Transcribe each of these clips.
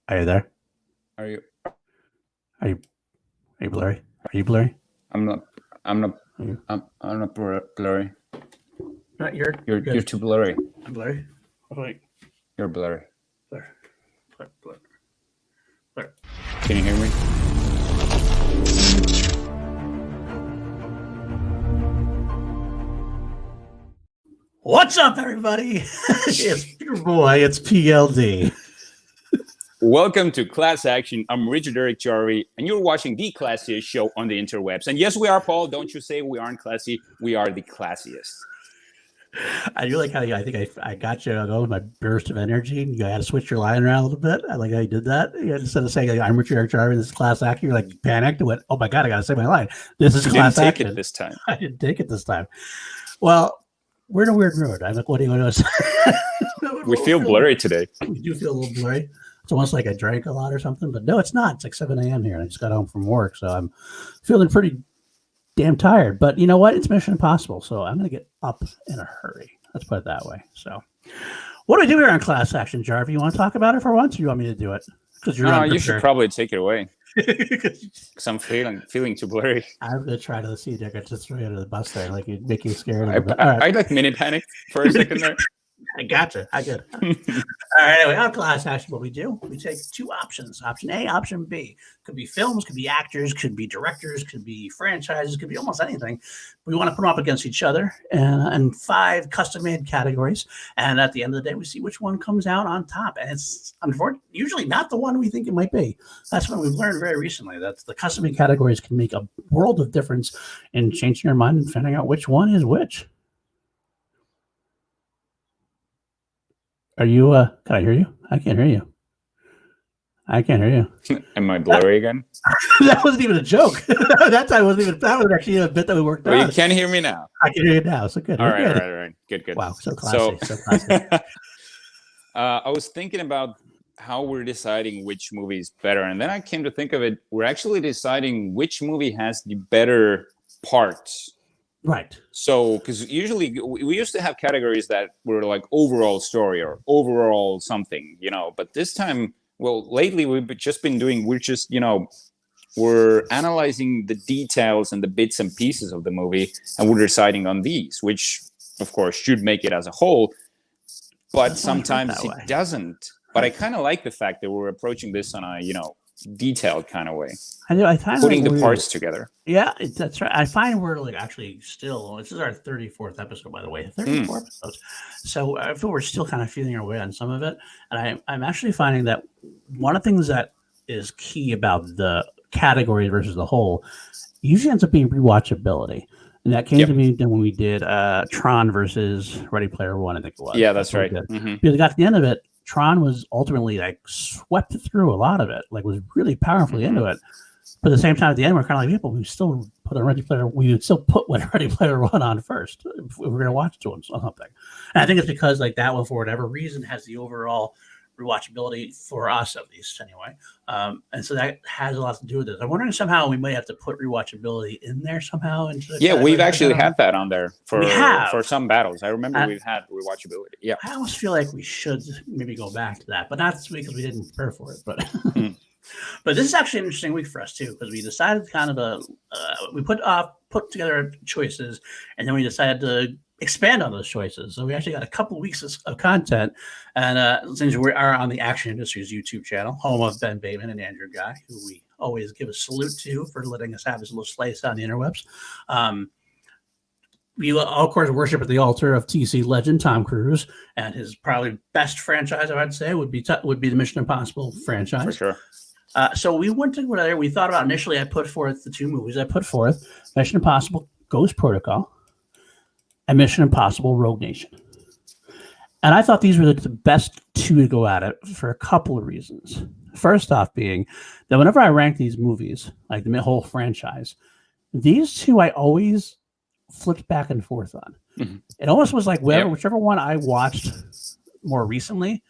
Are you there? Are you? Are you are you blurry? Are you blurry? I'm not. I'm not. Are you? I'm not blurry. No, you're You're good. too blurry. I'm blurry. Wait. You're blurry. Blur. Blur. Blur. Blur. Can you hear me? What's up, everybody? It's your boy. It's PLD. Welcome to Class Action. I'm Richard Eric Jarvie, and you're watching the classiest show on the interwebs. And yes, we are, Paul. Don't you say we aren't classy. We are the classiest. I do like how I think I got you going with my burst of energy. You had to switch your line around a little bit. I like how you did that. Instead of saying, I'm Richard Eric Jarvie, this is Class Action, you're like panicked and went, oh my God, I got to say my line. This is You Class didn't take Action. it this time. I didn't take it this time. Well, we're in a weird mood. I'm like, what do you want to say? We feel blurry today. We do feel a little blurry. It's almost like I drank a lot or something, but no, it's not. It's like 7 a.m. here, and I just got home from work, so I'm feeling pretty damn tired. But you know what? It's Mission Impossible, so I'm going to get up in a hurry. Let's put it that way. So, what do we do here on Class Action, Jarvie? You want to talk about it for once, or you want me to do it? Because you're you should probably take it away. Because I'm feeling too blurry. I'm going to try to see if I can just throw you under the bus there, like you'd make you scared. I like mini panic for a second there. I gotcha. I get it. All right. Anyway, on Class Action, what we do, we take two options. Option A, option B. Could be films, could be actors, could be directors, could be franchises, could be almost anything. We want to put them up against each other and 5 custom-made categories. And at the end of the day, we see which one comes out on top. And it's unfortunately usually not the one we think it might be. That's what we've learned very recently, that the custom-made categories can make a world of difference in changing your mind and finding out which one is which. Are you, can I hear you? I can't hear you. I can't hear you. Am I blurry again? That wasn't even a joke. that was actually a bit that we worked on. You can hear me now. I can hear you now. So good. All right. Good. Wow, so classy. So classy. I was thinking about how we're deciding which movie is better. And then I came to think of it. We're actually deciding which movie has the better parts. Right. So, because usually we used to have categories that were like overall story or overall something, but this time, well, lately we're analyzing the details and the bits and pieces of the movie, and we're deciding on these, which of course should make it as a whole, but sometimes it doesn't. But I kind of like the fact that we're approaching this on a, detailed kind of way. I do. I find putting the parts together. Yeah, that's right. I find we're like actually still. This is our 34th episode, by the way. 34 episodes. So I feel we're still kind of feeling our way on some of it, and I'm actually finding that one of the things that is key about the category versus the whole usually ends up being rewatchability. And that came to me when we did Tron versus Ready Player One, I think it was. Yeah, that's right. Mm-hmm. Because we got to the end of it, Tron was ultimately like swept through a lot of it, like was really powerfully into it. But at the same time, at the end, we're kind of like, yeah, but we still put we would still put what Ready Player One on first if we were going to watch it or something. And I think it's because like that one, for whatever reason, has the overall rewatchability for us, at least anyway. And so that has a lot to do with it. I'm wondering somehow we might have to put rewatchability in there somehow. We've actually had that on there for some battles. I remember we've had rewatchability. Yeah, I almost feel like we should maybe go back to that, but not this week because we didn't prepare for it. But but this is actually an interesting week for us too, because we decided kind of we put together choices, and then we decided to expand on those choices. So we actually got a couple weeks of content, and since we are on the Action Industries YouTube channel, home of Ben Bateman and Andrew Guy, who we always give a salute to for letting us have his little slice on the interwebs. We of course worship at the altar of TC legend Tom Cruise, and his probably best franchise, I would say, would be the Mission Impossible franchise. For sure. So we went to whatever we thought about initially. I put forth the 2 movies. I put forth Mission Impossible Ghost Protocol and Mission Impossible Rogue Nation. And I thought these were the best 2 to go at it for a couple of reasons. First off being that whenever I rank these movies, like the whole franchise, these 2 I always flipped back and forth on. Mm-hmm. It almost was like whichever one I watched more recently,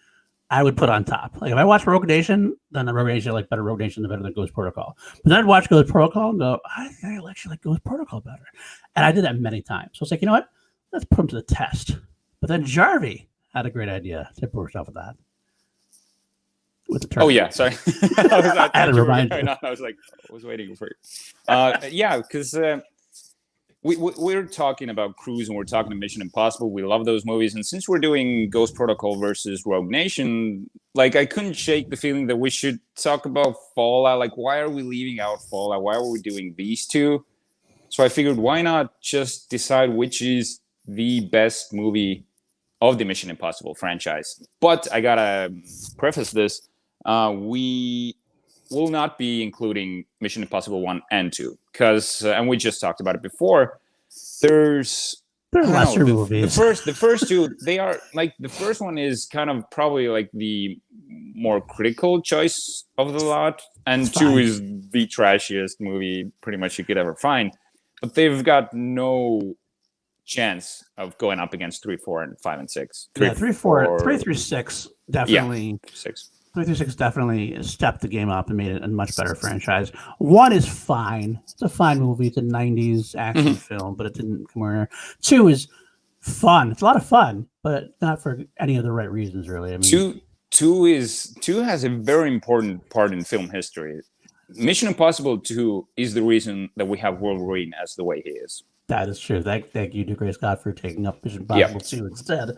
I would put on top. Like if I watch Rogue Nation, then the Rogue Nation, I like better Rogue Nation, the better than Ghost Protocol. But then I'd watch Ghost Protocol and go, I actually like Ghost Protocol better. And I did that many times. So it's like, you know what? Let's put them to the test. But then Jarvie had a great idea to work off of that. with the turkey. Oh yeah, sorry. I had to remind you. I was like, I was waiting for you. Yeah, because we're talking about Cruise and we're talking Mission Impossible. We love those movies, and since we're doing Ghost Protocol versus Rogue Nation, like I couldn't shake the feeling that we should talk about Fallout. Like, why are we leaving out Fallout? Why are we doing these two? So I figured, why not just decide which is the best movie of the Mission Impossible franchise? But I gotta preface this: we will not be including Mission Impossible 1 and 2 because, and we just talked about it before. They're lesser movies. The first two, they are like the first one is kind of probably like the more critical choice of the lot, and two is the trashiest movie pretty much you could ever find. But they've got no chance of going up against 3, 4, and 5 and 6. 3 through 6 definitely. Yeah, 6. 3 through 6 definitely stepped the game up and made it a much better franchise. 1 is fine. It's a fine movie. It's a 90s action film, but it didn't come over. 2 is fun. It's a lot of fun, but not for any of the right reasons, really. I mean, 2 has a very important part in film history. Mission Impossible 2 is the reason that we have Wolverine as the way he is. That is true. Thank you to Grace Scott for taking up Mission Impossible 2 instead.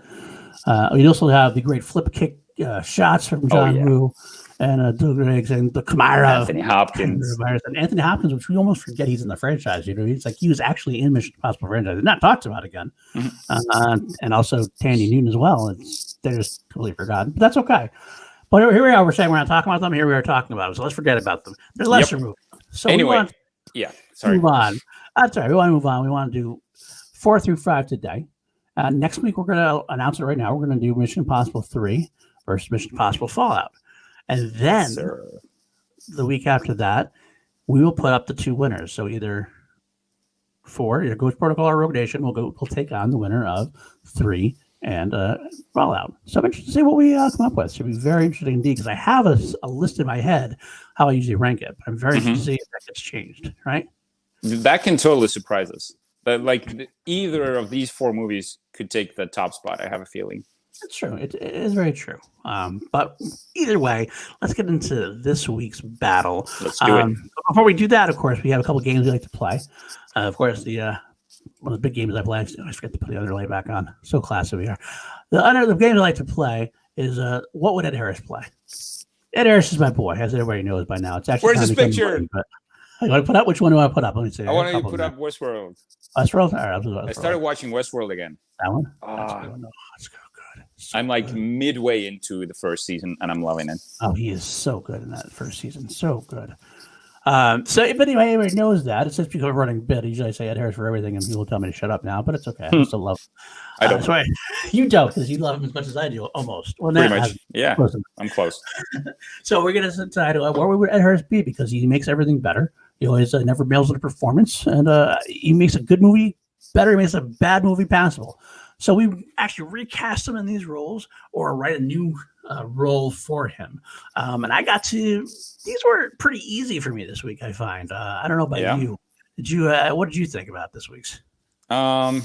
We also have the great flip kick shots from John Woo and Doug Riggs and the Kamara. Anthony Hopkins. And Anthony Hopkins, which we almost forget he's in the franchise. You know, he's like he was actually in Mission Impossible franchise. They're not talked about again. And also Tandy Newton as well. They're just totally forgotten. But that's okay. But here we are. We're saying we're not talking about them. Here we are talking about them. So let's forget about them. They're lesser movies. So anyway, move on. That's all right. We want to move on. We want to do 4 through 5 today. Next week, we're going to announce it right now. We're going to do Mission Impossible 3 versus Mission Impossible Fallout. And then the week after that, we will put up the 2 winners. So either 4, either Ghost Protocol or Rogue Nation, we'll take on the winner of 3 and Fallout. So I'm interested to see what we come up with. It should be very interesting indeed because I have a list in my head how I usually rank it. I'm very interested to see if that gets changed, right? That can totally surprise us. But like either of these 4 movies could take the top spot. I have a feeling. That's true. It is very true. But either way, let's get into this week's battle. Let's do it. Before we do that, of course, we have a couple games we like to play. Of course, one of the big games I play. I forget to put the underlay back on. So classy we are. The game I like to play is what would Ed Harris play? Ed Harris is my boy, as everybody knows by now. It's actually where's this picture? I want to put up. Which one do I put up? Let me see. I want to put up Westworld. Westworld. All right, Westworld. I started watching Westworld again. That one. That's good. I'm like midway into the first season, and I'm loving it. Oh, he is so good in that first season. So good. But anyway, everybody knows that. It's just because I'm running bit. Usually I say Ed Harris for everything, and people tell me to shut up now, but it's okay. I still love him. I don't. Sorry. You don't, because you love him as much as I do, almost. Well, pretty much. Yeah, I'm close. So we're going to decide where would Ed Harris be, because he makes everything better. He always never mails it a performance, and he makes a good movie better. He makes a bad movie passable. So we actually recast him in these roles or write a new role for him. And I got to, these were pretty easy for me this week, I find. I don't know about you. Did you, what did you think about this week's? I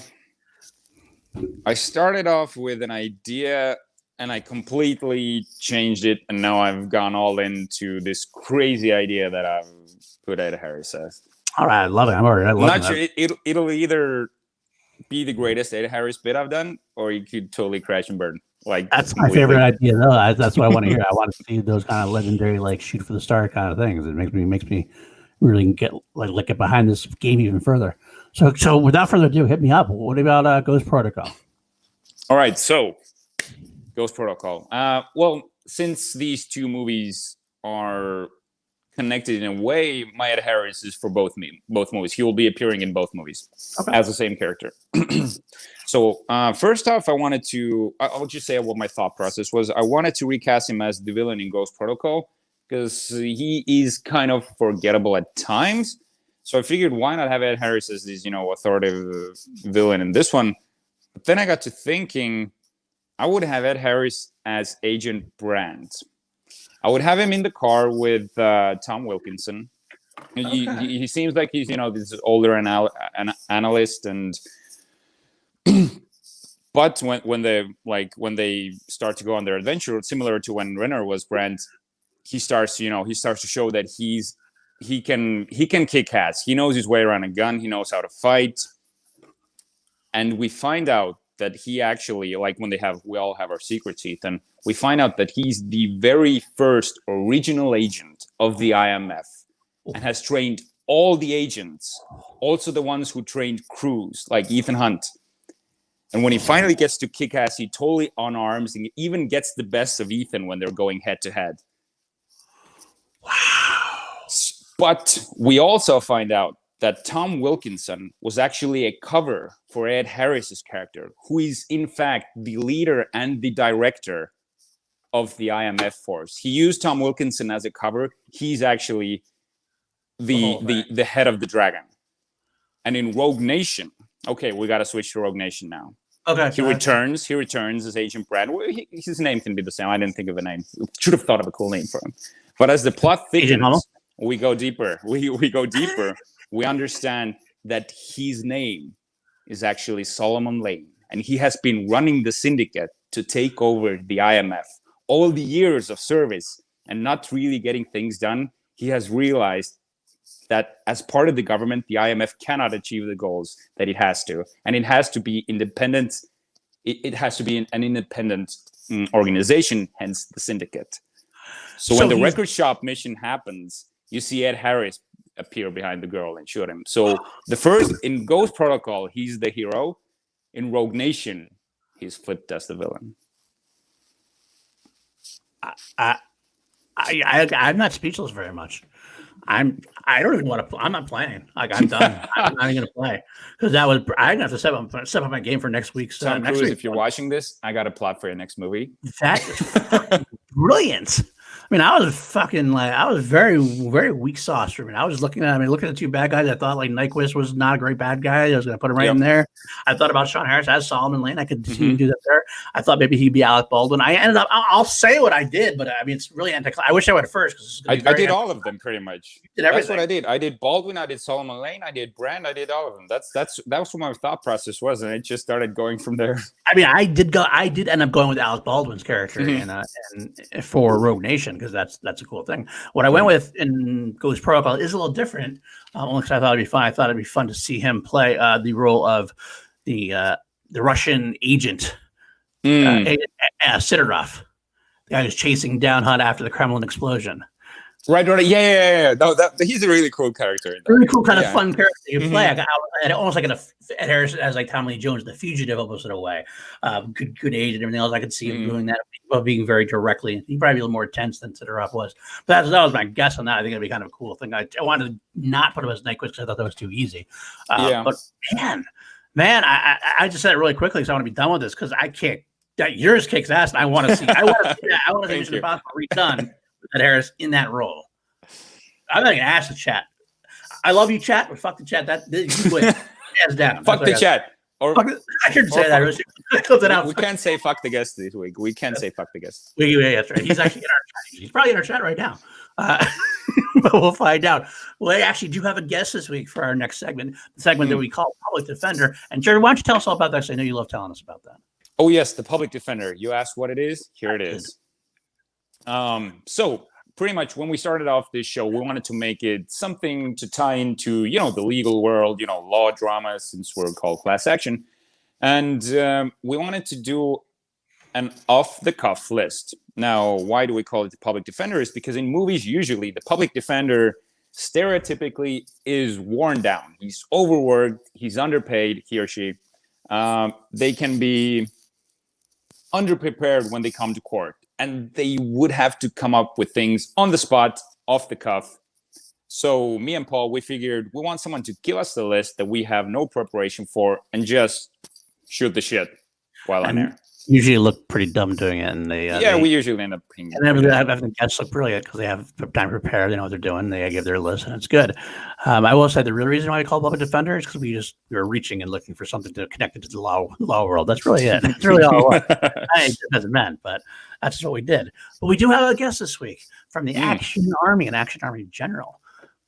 started off with an idea and I completely changed it. And now I've gone all into this crazy idea that I've put Ed Harris as. All right. I love it. I'm not sure. It'll either be the greatest Ed Harris bit I've done, or you could totally crash and burn. Like that's my favorite idea, though. That's what I want to hear. I want to see those kind of legendary, like shoot for the star kind of things. It makes me really get behind this game even further. So without further ado, hit me up. What about Ghost Protocol? All right, so Ghost Protocol. Well, since these 2 movies are connected in a way, my Ed Harris is for both movies. He will be appearing in both movies as the same character. So first off, I'll just say what my thought process was. I wanted to recast him as the villain in Ghost Protocol because he is kind of forgettable at times. So I figured, why not have Ed Harris as this, authoritative villain in this one? But then I got to thinking, I would have Ed Harris as Agent Brandt. I would have him in the car with Tom Wilkinson. He seems like he's, this older analyst, and but when they start to go on their adventure, similar to when Renner was Brandt, he starts to show that he can kick ass. He knows his way around a gun. He knows how to fight. And we find out that he actually, like when we all have our secrets, Ethan, we find out that he's the very first original agent of the IMF and has trained all the agents, also the ones who trained crews, like Ethan Hunt. And when he finally gets to kick ass, he totally unarms and even gets the best of Ethan when they're going head to head. Wow. But we also find out that Tom Wilkinson was actually a cover for Ed Harris's character, who is in fact the leader and the director of the IMF force. He used Tom Wilkinson as a cover. He's actually the head of the Dragon. And in Rogue Nation, okay, we got to switch to Rogue Nation now. Okay. He returns as Agent Brad. His name can be the same. I didn't think of a name. Should have thought of a cool name for him. But as the plot thickens, we go deeper. We go deeper. We understand that his name is actually Solomon Lane, and he has been running the syndicate to take over the IMF. All the years of service and not really getting things done, he has realized that as part of the government, the IMF cannot achieve the goals that it has to, and it has to be independent. It has to be an independent organization, hence the syndicate. So when the record shop mission happens, you see Ed Harris appear behind the girl and shoot him. So the first in Ghost Protocol, he's the hero. In Rogue Nation, he's flipped as the villain. I'm not speechless very much. I don't even want to. I'm not playing. Like I'm done. I'm not even going to play because I have to step up my game for next week's. Tom Cruise, if you're watching this, I got a plot for your next movie. That is brilliant. I mean, I was very, very weak sauce for me. I was looking at the two bad guys. I thought like Nyquist was not a great bad guy. I was going to put him right in there. I thought about Sean Harris as Solomon Lane. I could see him do that there. I thought maybe he'd be Alec Baldwin. I ended up, I'll say what I did, but I mean, it's really I wish I went first. I did all of them pretty much. That's what I did. I did Baldwin. I did Solomon Lane. I did Brand. I did all of them. That was what my thought process was, and it just started going from there. I mean, I did end up going with Alec Baldwin's character and for Rogue Nation because that's a cool thing. What I went with in Ghost Protocol is a little different. Only because I thought it'd be fun. I thought it'd be fun to see him play the role of the Russian agent, Sidorov, the guy who's chasing down Hunt after the Kremlin explosion. Right. Yeah. No, he's a really cool character. Really cool, kind of fun character you play. Almost like Ed Harris as like Tommy Lee Jones, the fugitive, almost in a way. Good age and everything else. I could see him doing that, but being very directly. He'd probably be a little more tense than Sidorov was. But that was my guess on that. I think it'd be kind of a cool thing. I wanted to not put him as Nyquist because I thought that was too easy. But man, I just said it really quickly because I want to be done with this because I can't. Yours kicks ass, and I want to see. I want to see that. I want to see Mission Impossible redone. Ed Harris in that role. I'm not gonna ask the chat. I love you, chat, but fuck the chat. You win. Hands down. Fuck the chat. I shouldn't say that. We can't say fuck the guest this week. We can't say fuck the guest. That's right. He's actually in our chat. He's probably in our chat right now. But we'll find out. Well, I actually do have a guest this week for our next segment, the segment that we call Public Defender. And Jerry, why don't you tell us all about that? Because I know you love telling us about that. Oh yes, the Public Defender. You asked what it is. Here it is. So pretty much when we started off this show, we wanted to make it something to tie into, the legal world, law drama, since we're called Class Action. And we wanted to do an off-the-cuff list. Now, why do we call it the Public Defender? Is because in movies, usually the Public Defender stereotypically is worn down. He's overworked, he's underpaid, he or she. They can be underprepared when they come to court. And they would have to come up with things on the spot, off the cuff. So me and Paul, we figured we want someone to give us the list that we have no preparation for and just shoot the shit while on air. Usually look pretty dumb doing it. And we usually end up being. And then I think guests look brilliant because they have time to prepare. They know what they're doing. They give their list, and it's good. I will say the real reason why we call Public Defender is because we were reaching and looking for something to connect it to the law world. That's really it. That's really all it was. It doesn't mean, but that's what we did. But we do have a guest this week from the Action Army, an Action Army general.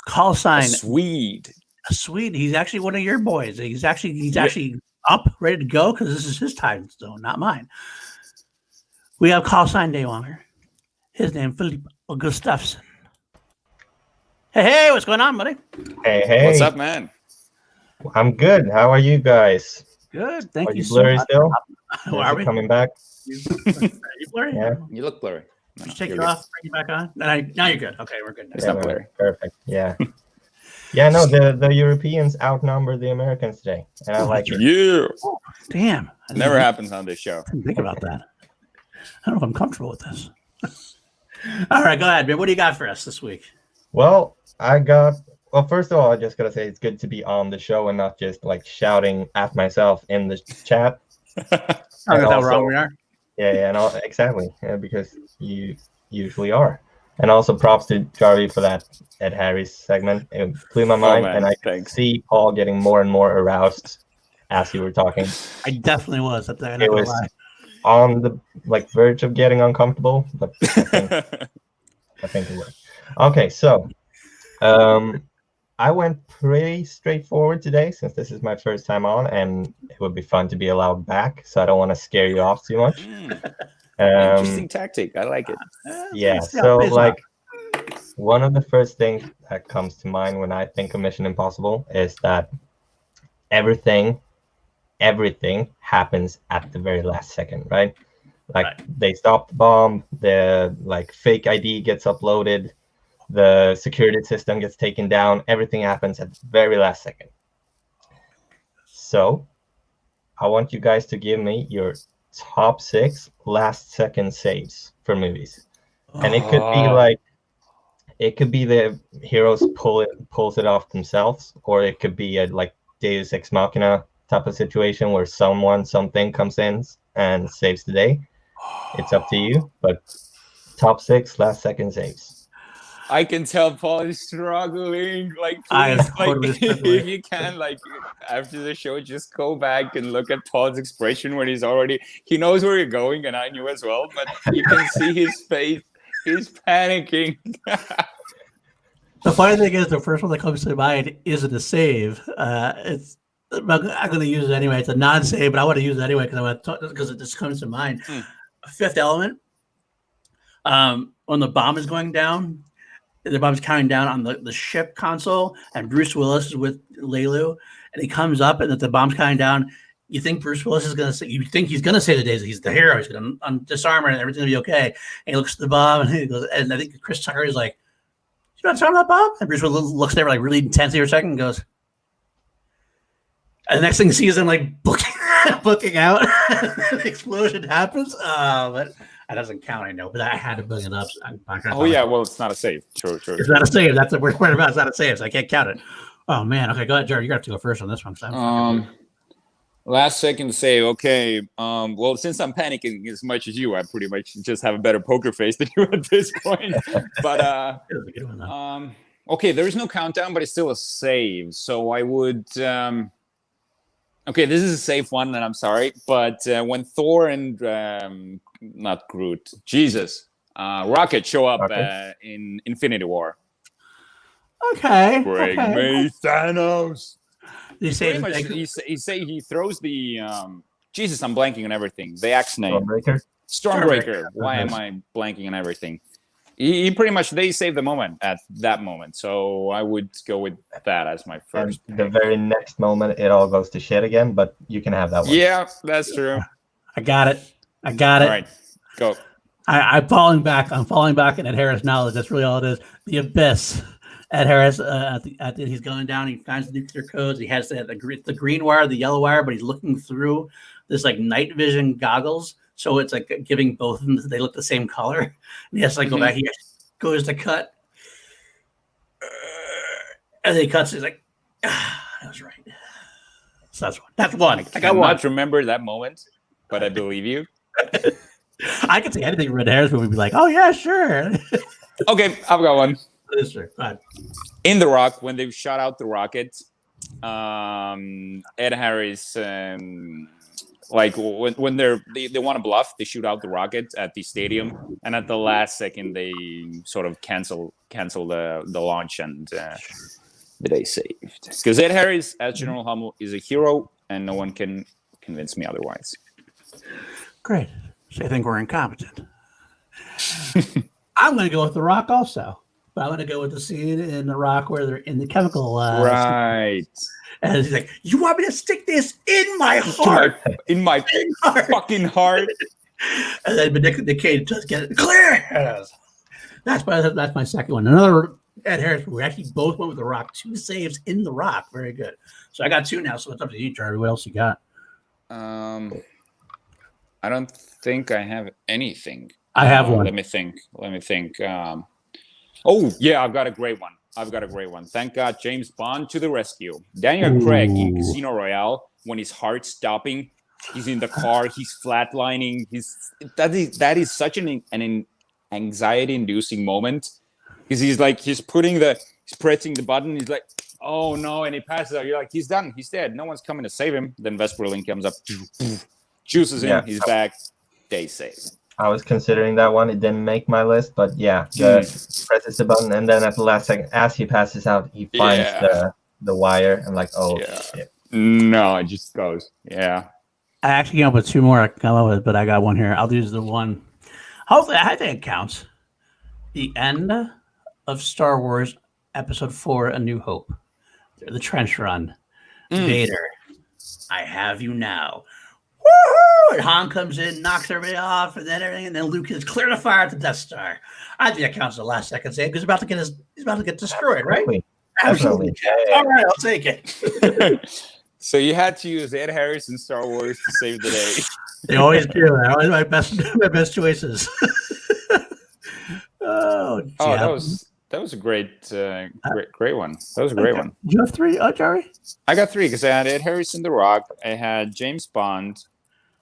Call sign a Swede. He's actually one of your boys. He's actually up, ready to go, because this is his time zone, not mine. We have call sign Daywanger. His name Philippe Gustafsson. Hey, what's going on, buddy? Hey. What's up, man? I'm good. How are you guys? Good. Thank Are you you so blurry much. still? How Is are it we? coming back? You blurry? Yeah. You look blurry. No, Just take you're it good. off, bring it back on. Now you're good. Okay, we're good. Now. It's not blurry. Perfect. Yeah. Yeah, no, the Europeans outnumber the Americans today. And I like it. Yeah. Oh, damn. I didn't Never even happens on this show. think about that. I don't know if I'm comfortable with this. All right, go ahead, man. What do you got for us this week? Well, first of all, I just gotta say it's good to be on the show and not just like shouting at myself in the chat. I don't know how wrong we are. Yeah, exactly. Yeah, because you usually are. And also props to Charlie for that Ed Harris segment. It blew my mind, man, and I could thanks. see Paul getting more and more aroused as you were talking. I definitely was. I'm not It gonna was lie. on the verge of getting uncomfortable, but I think it worked. Okay, so I went pretty straightforward today since this is my first time on, and it would be fun to be allowed back. So I don't want to scare you off too much. Interesting tactic. I like it. Yeah, so like one of the first things that comes to mind when I think of Mission Impossible is that everything happens at the very last second, right? Like they stop the bomb, the like fake ID gets uploaded, the security system gets taken down, everything happens at the very last second. So I want you guys to give me your top 6 last second saves for movies. And it could be the heroes pulls it off themselves, or it could be a like Deus Ex Machina type of situation where something comes in and saves the day. It's up to you, but top 6 last second saves. I can tell Paul is struggling. Like, I please, am totally like, struggling. if you can, like, after the show, just go back and look at Paul's expression when he knows where you're going, and I knew as well, but you can see his face. He's panicking. The funny thing is, the first one that comes to mind isn't a save. It's I'm going to use it anyway. It's a non-save, but I want to use it anyway because it just comes to mind. Fifth Element. When the bomb is going down, the bomb's counting down on the ship console, and Bruce Willis is with Leilu, and he comes up, and the bomb's counting down. You think Bruce Willis is going to say? You think he's going to say the days that he's the hero? He's going to disarm her, and everything's going to be okay. And he looks at the bomb, and he goes, and I think Chris Tucker is like, "You know what I'm talking about, Bob?" And Bruce Willis looks there like really intensely for a second, and goes, and the next thing you see is him like booking out. The explosion happens. But that doesn't count, I know, but I had to bring it up. Well, it's not a save. True. It's not a save. That's what we're worried about. It's not a save, so I can't count it. Oh man. Okay, go ahead, Jared. You got to go first on this one. Last second save. Okay. Well, since I'm panicking as much as you, I pretty much just have a better poker face than you at this point. But it was a good one, okay, there is no countdown, but it's still a save. So I would. Okay, this is a safe one, and I'm sorry, but when Thor and not Groot, Jesus, Rocket show up in Infinity War. Okay. Bring me Thanos. You say he throws the Jesus. I'm blanking on everything. The axe name. Stormbreaker. Why am I blanking on everything? He pretty much they save the moment at that moment, so I would go with that as my first. And the very next moment, it all goes to shit again, but you can have that one. Yeah, that's true. I got it. All right, go. I'm falling back in Ed Harris knowledge. That's really all it is. The Abyss. Ed Harris, he's going down. He finds the nuclear codes. He has the green wire, the yellow wire, but he's looking through this like night vision goggles. So it's like giving both of them, they look the same color. And he has to like go back. He goes to cut. And then he cuts. He's like, that was right. So that's one. I cannot remember that moment, but I believe you. I could say anything Red Harris would be like, oh, yeah, sure. Okay, I've got one. Sure. Go ahead. In The Rock, when they shot out the rocket, Ed Harris... like when they want to bluff, they shoot out the rocket at the stadium, and at the last second they sort of cancel the launch, and the day saved. Because Ed Harris, as General Hummel, is a hero, and no one can convince me otherwise. Great. So I think we're incompetent. I'm going to go with The Rock also. But I'm going to go with the scene in The Rock where they're in the chemical. Right. And he's like, "You want me to stick this in my heart? In my fucking heart." And then Nick Cage just get it clear. That's my second one. Another Ed Harris. We actually both went with The Rock. 2 saves in The Rock. Very good. So I got 2 now. So it's up to you, Charlie. What else you got? I don't think I have anything. I have one. Let me think. Oh yeah, I've got a great one. Thank God, James Bond to the rescue. Daniel Craig in Casino Royale, when his heart's stopping, he's in the car, he's flatlining. That is such an anxiety-inducing moment, because he's pressing the button. He's like, oh no, and he passes out. You're like, he's done, he's dead. No one's coming to save him. Then Vesperlin comes up, juices him, he's back. They save. I was considering that one. It didn't make my list, but yeah, presses the button, and then at the last second, as he passes out, he finds the wire, and like, oh shit. No, it just goes. Yeah. I actually came up with 2 more I can come up with, but I got one here. I'll use the one. Hopefully, I think it counts. The end of Star Wars Episode 4: A New Hope. The trench run. Vader, I have you now. Woohoo! And Han comes in, knocks everybody off, and then everything, and then Luke is clear to fire at the Death Star. I think that counts as the last second save because he's about to get destroyed, right? Absolutely. All right, I'll take it. So you had to use Ed Harris in Star Wars to save the day. They always do. They're always my best choices. That was a great one. That was a great one. Do you have 3, Jerry? I got 3 because I had Ed Harris in The Rock, I had James Bond,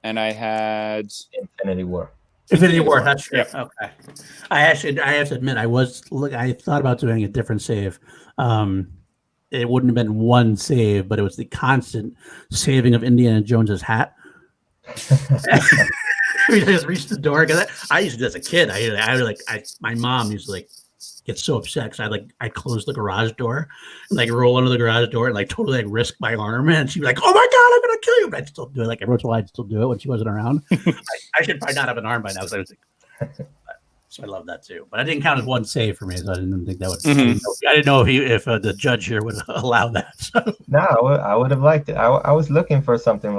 and I had Infinity War. That's true. Yep. Okay. I have to admit, I thought about doing a different save. It wouldn't have been one save, but it was the constant saving of Indiana Jones's hat. We just reached the door. Cause I used to do as a kid. My mom used to get so upset because I closed the garage door and roll under the garage door and totally risk my arm, and she'd be like, "Oh my God, I'm gonna kill you!" But I'd still do it. Every once in a while, I'd still do it when she wasn't around. I should probably not have an arm by now. So I love that too. But I didn't count as one save for me, so I didn't think that would. I didn't know if the judge here would allow that. So. No, I would have liked it. I was looking for something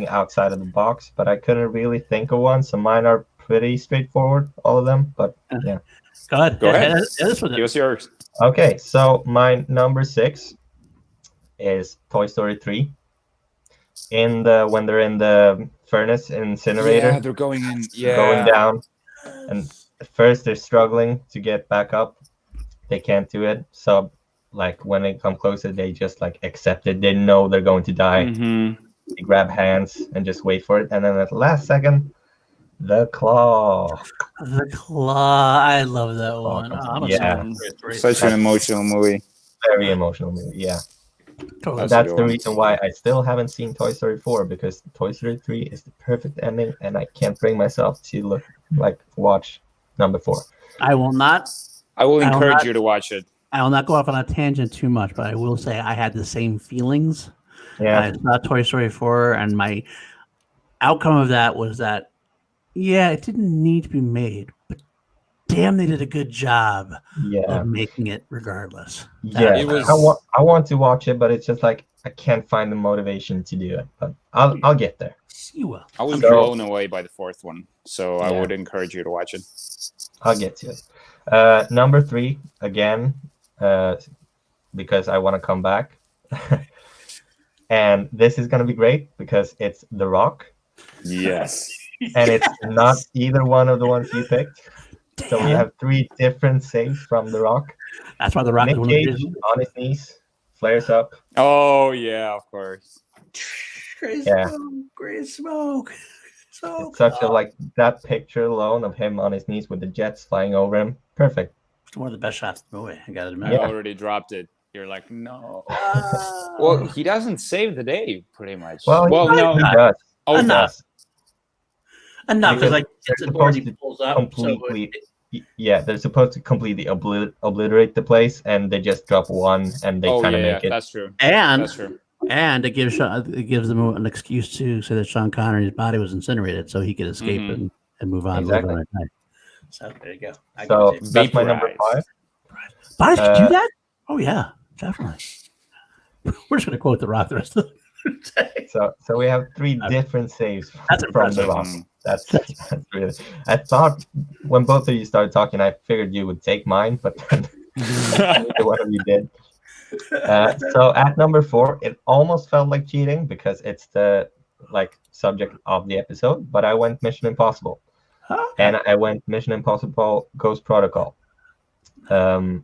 outside of the box, but I couldn't really think of one. So mine are pretty straightforward, all of them. But yeah. Go ahead. Give us yours. Okay, so my number 6 is Toy Story 3. When they're in the furnace incinerator, they're going down, and at first they're struggling to get back up. They can't do it. So when they come closer, they just accept it. They know they're going to die. They grab hands and just wait for it, and then at the last second, the claw. I love that one. Such an emotional movie. Very emotional movie. Yeah. Totally. That's the reason why I still haven't seen Toy Story 4, because Toy Story 3 is the perfect ending, and I can't bring myself to watch number 4. I will not. I will encourage you to watch it. I will not go off on a tangent too much, but I will say I had the same feelings. Yeah. I saw Toy Story 4, and my outcome of that was that, it didn't need to be made, but damn, they did a good job of making it regardless. I want to watch it, but it's just I can't find the motivation to do it. But I'll get there. You will. I was blown away by the 4th one, so I would encourage you to watch it. I'll get to it. Number 3 again, because I want to come back, and this is gonna be great because it's The Rock. Yes. And it's not either one of the ones you picked. Damn. So we have 3 different saves from The Rock. That's why The Rock Nick Cage on his knees, flares up. Oh yeah, of course. Great smoke. So it's such that picture alone of him on his knees with the jets flying over him. Perfect. It's one of the best shots in the movie. I gotta admit. You already dropped it. You're like, no. Well, he doesn't save the day, pretty much. Well, no, he does. Oh, enough. Enough because it's a board he pulls up completely. They're supposed to completely obliterate the place, and they just drop one, and they kind of make it. That's true. And it gives them an excuse to say that Sean Connery's body was incinerated, so he could escape and move on. Exactly. So there you go. I So give it to you. that's my number Vaporize. 5. Bodies can do that? Oh yeah, definitely. We're just gonna quote The Rock the rest of the day. So we have 3 different saves That's from The impressive. Rock. That's really. I thought when both of you started talking, I figured you would take mine, but then neither one of you did. So at number 4, it almost felt like cheating because it's the subject of the episode, but I went Mission Impossible, and I went Mission Impossible Ghost Protocol. The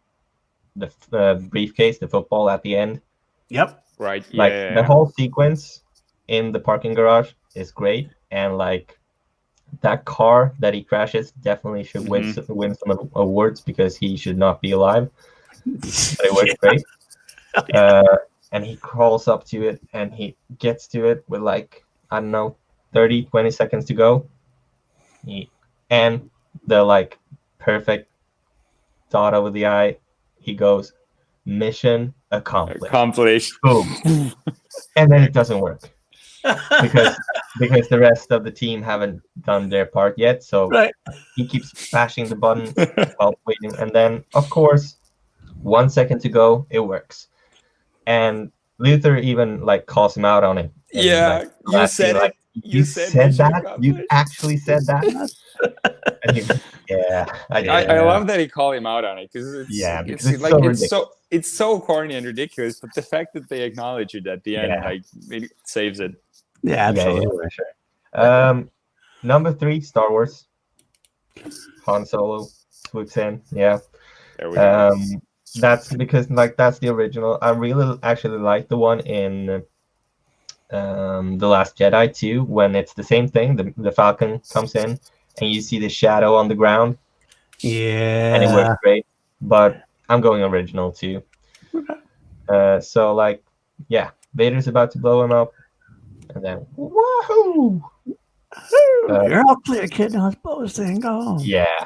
briefcase, the football at the end. Yep. Right. Like Yeah. the whole sequence in the parking garage is great, and like that car that he crashes definitely should win some awards because he should not be alive. But it works great. And he crawls up to it and he gets to it with like, I don't know, 30-20 seconds to go. And the like perfect dot over the I, he goes, mission accomplished. Boom. And then it doesn't work. because the rest of the team haven't done their part yet, so he keeps bashing the button while waiting, and then of course 1 second to go, it works, and Luther even like calls him out on it. And, yeah, you said it. You said that. You actually said that. And he, I love that he called him out on it because it's so corny and ridiculous, but the fact that they acknowledge it at the end, like, it saves it. Yeah, absolutely. Yeah, for sure. Number 3, Star Wars. Han Solo swoops in. Yeah. There we go. That's because like that's the original. I really actually like the one in The Last Jedi too, when it's the same thing. The Falcon comes in and you see the shadow on the ground. Yeah. And it works great. But I'm going original too. So like, yeah, Vader's about to blow him up. And then, woohoo! You're all clear, kid. Now let's blow this thing. Go. Yeah.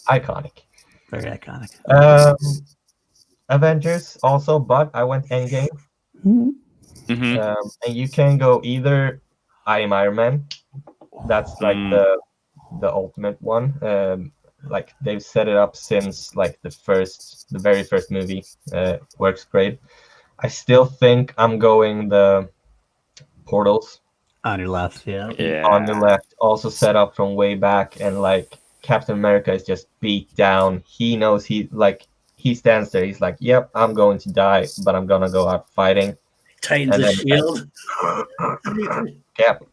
Iconic. Very iconic. Avengers also, but I went Endgame. And you can go either I Am Iron Man. That's like the ultimate one. Like they've set it up since like the very first movie. Works great. I still think I'm going the Portals on your left, on the left, also set up from way back, and like Captain America is just beat down. He knows he stands there. He's like, "Yep, I'm going to die, but I'm gonna go out fighting." Tightens his shield. Yep,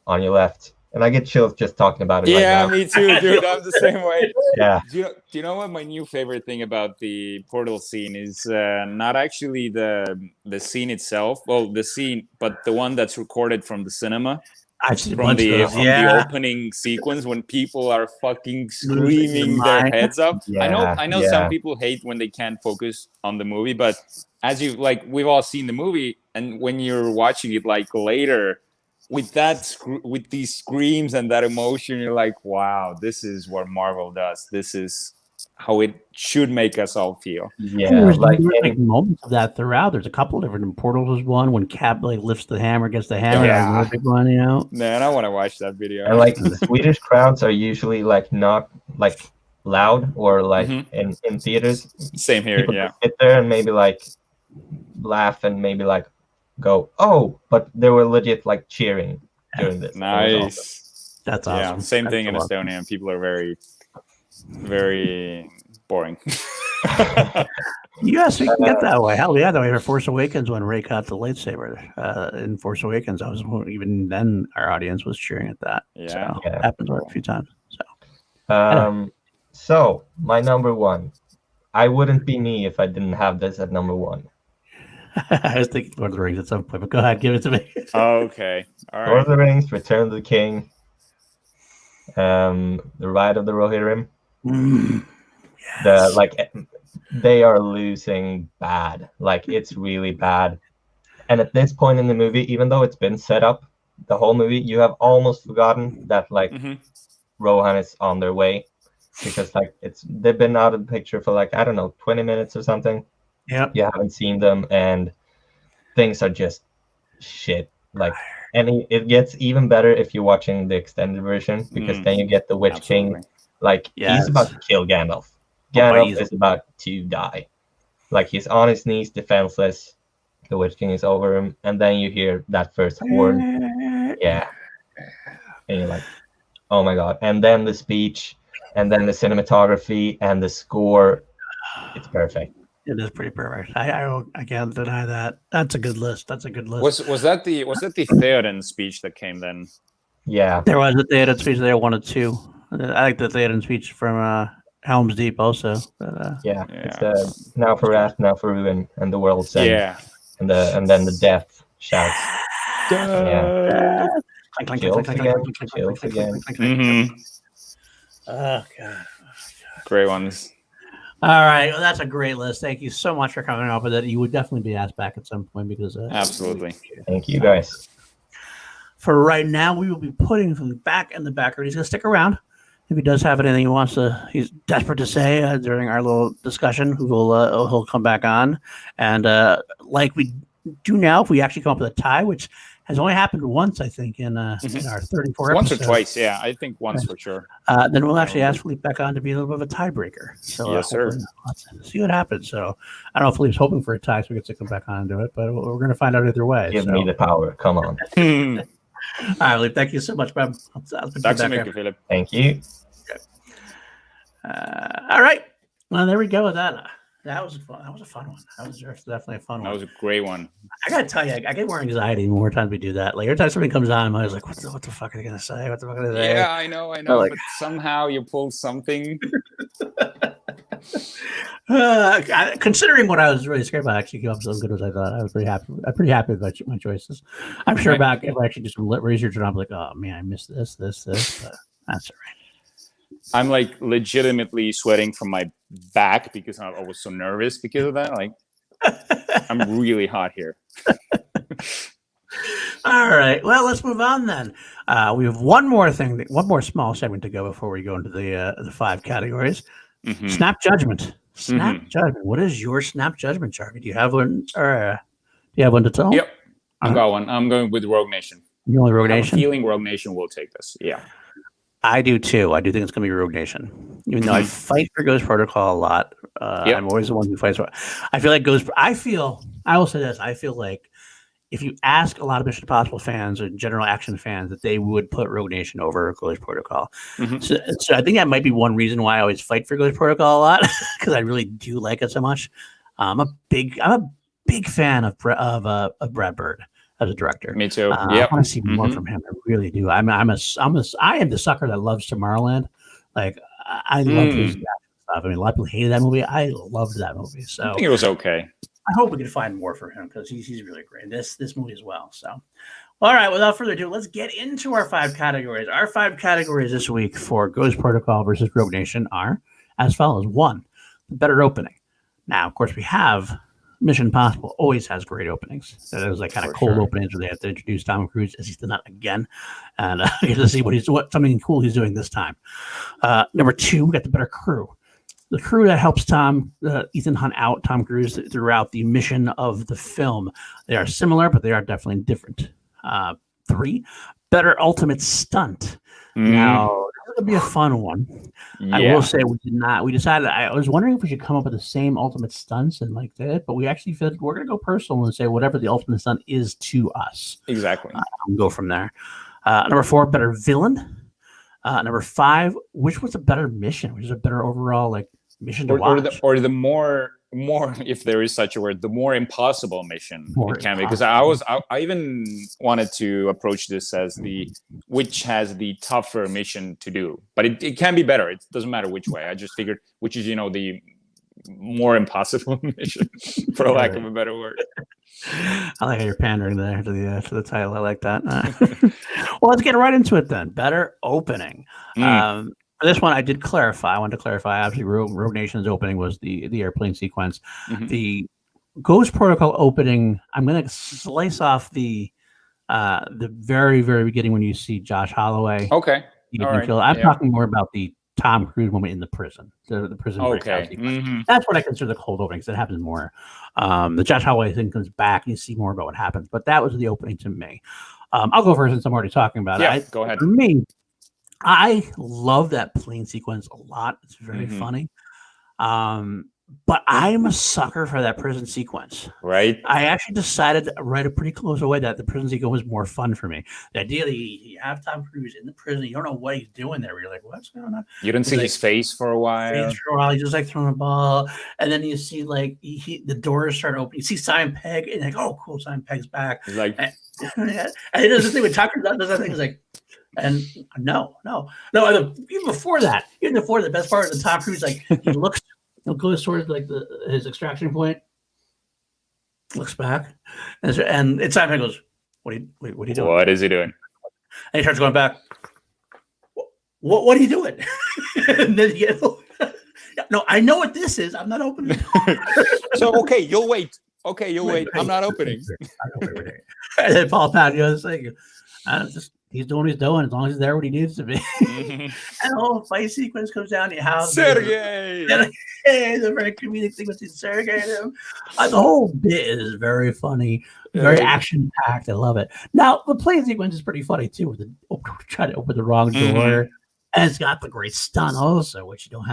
on your left, and I get chills just talking about it. Yeah, right now. me too, dude. I'm the same way. Yeah. Do you know what my new favorite thing about the portal scene is? Not actually the scene itself. Well, the scene, but the one that's recorded from the cinema. From the opening sequence when people are fucking screaming their heads up. I know some people hate when they can't focus on the movie, but as you like, we've all seen the movie, and when you're watching it like later, with with these screams and that emotion, you're like, wow, this is what Marvel does. This is how it should make us all feel. Yeah, there's like moments of that throughout. There's a couple different. Portals is one when Cap like lifts the hammer, gets the hammer. Yeah, big one, you know. Man, I want to watch that video. And like the Swedish crowds are usually like not like loud or like in theaters. Same here. People yeah, sit there and maybe like laugh and maybe like go, oh, but they were legit like cheering during this. Nice. Awesome. That's awesome. Yeah, same thing in Estonia, and people are very, very boring. Yes, we can get that way. Hell yeah, that way for Force Awakens when Rey caught the lightsaber in Force Awakens. I was even then our audience was cheering at that. Yeah, so, it happens a few times. So my number 1, I wouldn't be me if I didn't have this at number 1. I was thinking Lord of the Rings at some point, but go ahead, give it to me. Okay, all right. Lord of the Rings, Return of the King, The Ride of the Rohirrim. Yes. They are losing bad. Like it's really bad. And at this point in the movie, even though it's been set up the whole movie, you have almost forgotten that like Rohan is on their way, because like they've been out of the picture for like, I don't know, 20 minutes or something. Yeah, you haven't seen them, and things are just shit. Like, and it gets even better if you're watching the extended version, because then you get the Witch King Like Yes. he's about to kill Gandalf. but Gandalf he's- is about to die. Like he's on his knees, defenseless. The Witch King is over him, and then you hear that first horn. Yeah, and you're like, oh my god! And then the speech, and then the cinematography and the score. It's perfect. It is pretty perfect. I can't deny that. That's a good list. That's a good list. Was that the Theoden speech that came then? Yeah, There was a Theoden speech there, 1 and 2. I like the Theoden speech from Helm's Deep also. But, yeah. Yeah. It's now for wrath, now for ruin, and the world sings. Yeah. And then the death shouts. Yeah. Chills again. Chills again. Mhm. Oh god. Great ones. All right, well, that's a great list. Thank you so much for coming up with it. You would definitely be asked back at some point because Absolutely. Thank you guys. For right now, we will be putting him back in the background. He's gonna stick around. If he does have anything he wants to, he's desperate to say during our little discussion, he'll come back on. And like we do now, if we actually come up with a tie, which has only happened once, I think, in our 34 Once or episodes. twice, yeah. I think once for sure. Then we'll actually ask Philippe back on to be a little bit of a tiebreaker. So Yes, sir. let's see what happens. So I don't know if Philippe's hoping for a tie, so we get to come back on and do it, but we're going to find out either way. Give so. me the power. Come on. All right, Philippe, thank you so much, Bob. Tack så mycket, Philip. Thank you. All right. Well, there we go with that. That was a fun one. That was definitely a fun That one. was a great one. I gotta tell you, I get more anxiety the more times we do that. Like every time somebody comes on, I'm always like, what the fuck are they gonna say? What the fuck are they saying? Yeah, I know. like- But somehow you pulled something. Considering what I was really scared about, I actually came up so good as I thought. I was pretty happy. I'm pretty happy with my choices. I'm sure back if I actually just research it, I'm like, oh man, I missed this. But that's all right. I'm like legitimately sweating from my back because I was so nervous because of that. Like, I'm really hot here. All right. Well, let's move on then. We have one more small segment to go before we go into the 5 categories. Mhm. Snap judgment. Judgment. What is your snap judgment, Jarvis? Do you have one, or do you have one to tell? Yep, I got one. I'm going with Rogue Nation. You only Rogue I have a Nation? feeling Rogue Nation will take this. Yeah. I do too. I do think it's going to be Rogue Nation, even though I fight for Ghost Protocol a lot. Yep. I'm always the one who fights for it. I feel like I will say this. I feel like if you ask a lot of Mission Impossible fans or general action fans, that they would put Rogue Nation over Ghost Protocol. Mhm. So I think that might be one reason why I always fight for Ghost Protocol a lot, because I really do like it so much. I'm a big fan of Brad Bird as a director. Me too. I Yep. want to see more from him. I really do. I am the sucker that loves Tomorrowland. Like I love his stuff. I mean, a lot of people hated that movie. I loved that movie. So I think it was okay. I hope we can find more for him because he's really great. This movie as well. So, all right. Without further ado, let's get into our 5 categories. Our 5 categories this week for Ghost Protocol versus Rogue Nation are as follows: 1, the better opening. Now, of course, we have Mission Impossible always has great openings. So there's like kind of For cold sure. openings where they have to introduce Tom Cruise as he's done that again, and get to see what something cool he's doing this time. Number 2, we got the better crew. The crew that helps Ethan Hunt out, Tom Cruise, throughout the mission of the film. They are similar, but they are definitely different. 3, better ultimate stunt. Now, this would be a fun one. I will say we decided, I was wondering if we should come up with the same ultimate stunts and like that, but we actually feel like we're going to go personal and say whatever the ultimate stunt is to us. Exactly. Go from there. Number 4, better villain. Number 5, which was a better mission? Which is a better overall like mission to watch? Or the more, if there is such a word, the more impossible mission it can be. Because I even wanted to approach this as which has the tougher mission to do, but it can be better. It doesn't matter which way. I just figured which is the more impossible mission, for lack of a better word. I like how you're pandering there to the title. I like that. Well, let's get right into it then. Better opening. For this one, I did clarify. I wanted to clarify. Obviously, Rogue Nation's opening was the airplane sequence. The Ghost Protocol opening, I'm going to slice off the very, very beginning when you see Josh Holloway. Okay. All right. I'm talking more about the Tom Cruise moment in the prison. The prison break house sequence. That's what I consider the cold opening, because it happens more. The Josh Holloway thing comes back, and you see more about what happens. But that was the opening to me. I'll go first since I'm already talking about it. Go ahead. For me, I love that plane sequence a lot. It's very funny. But I'm a sucker for that prison sequence. Right? I actually decided right a pretty close away that the prison sequence was more fun for me. The idea that you have Tom Cruise in the prison, you don't know what he's doing there. You're like, what's going on? You don't He's see like, his face for a while. He's just like throwing a ball, and then you see like the doors start opening. You see Simon Pegg, and like, oh, cool, Simon Pegg's back. He's like, and he does the thing with Tucker. Does that thing. He's like, and no. Even before that, the best part of the Tom Cruise, like he looks, goes towards like his extraction point, looks back, and it's Simon Pegg goes, what are you doing? What is he doing? And he starts going back. What are you doing? And then no, I know what this is. I'm not opening. So okay, you'll wait. Okay, you'll wait. I'm not opening. And then Paul Pagano's saying, he's doing what he's doing as long as he's there when he needs to be. And the whole fight sequence comes down. You have Sergey. The very comedic sequence with Sergey and him. The whole bit is very funny, very action packed. I love it. Now the plane sequence is pretty funny too. With trying to open the wrong door, and it's got the great stunt also, which you don't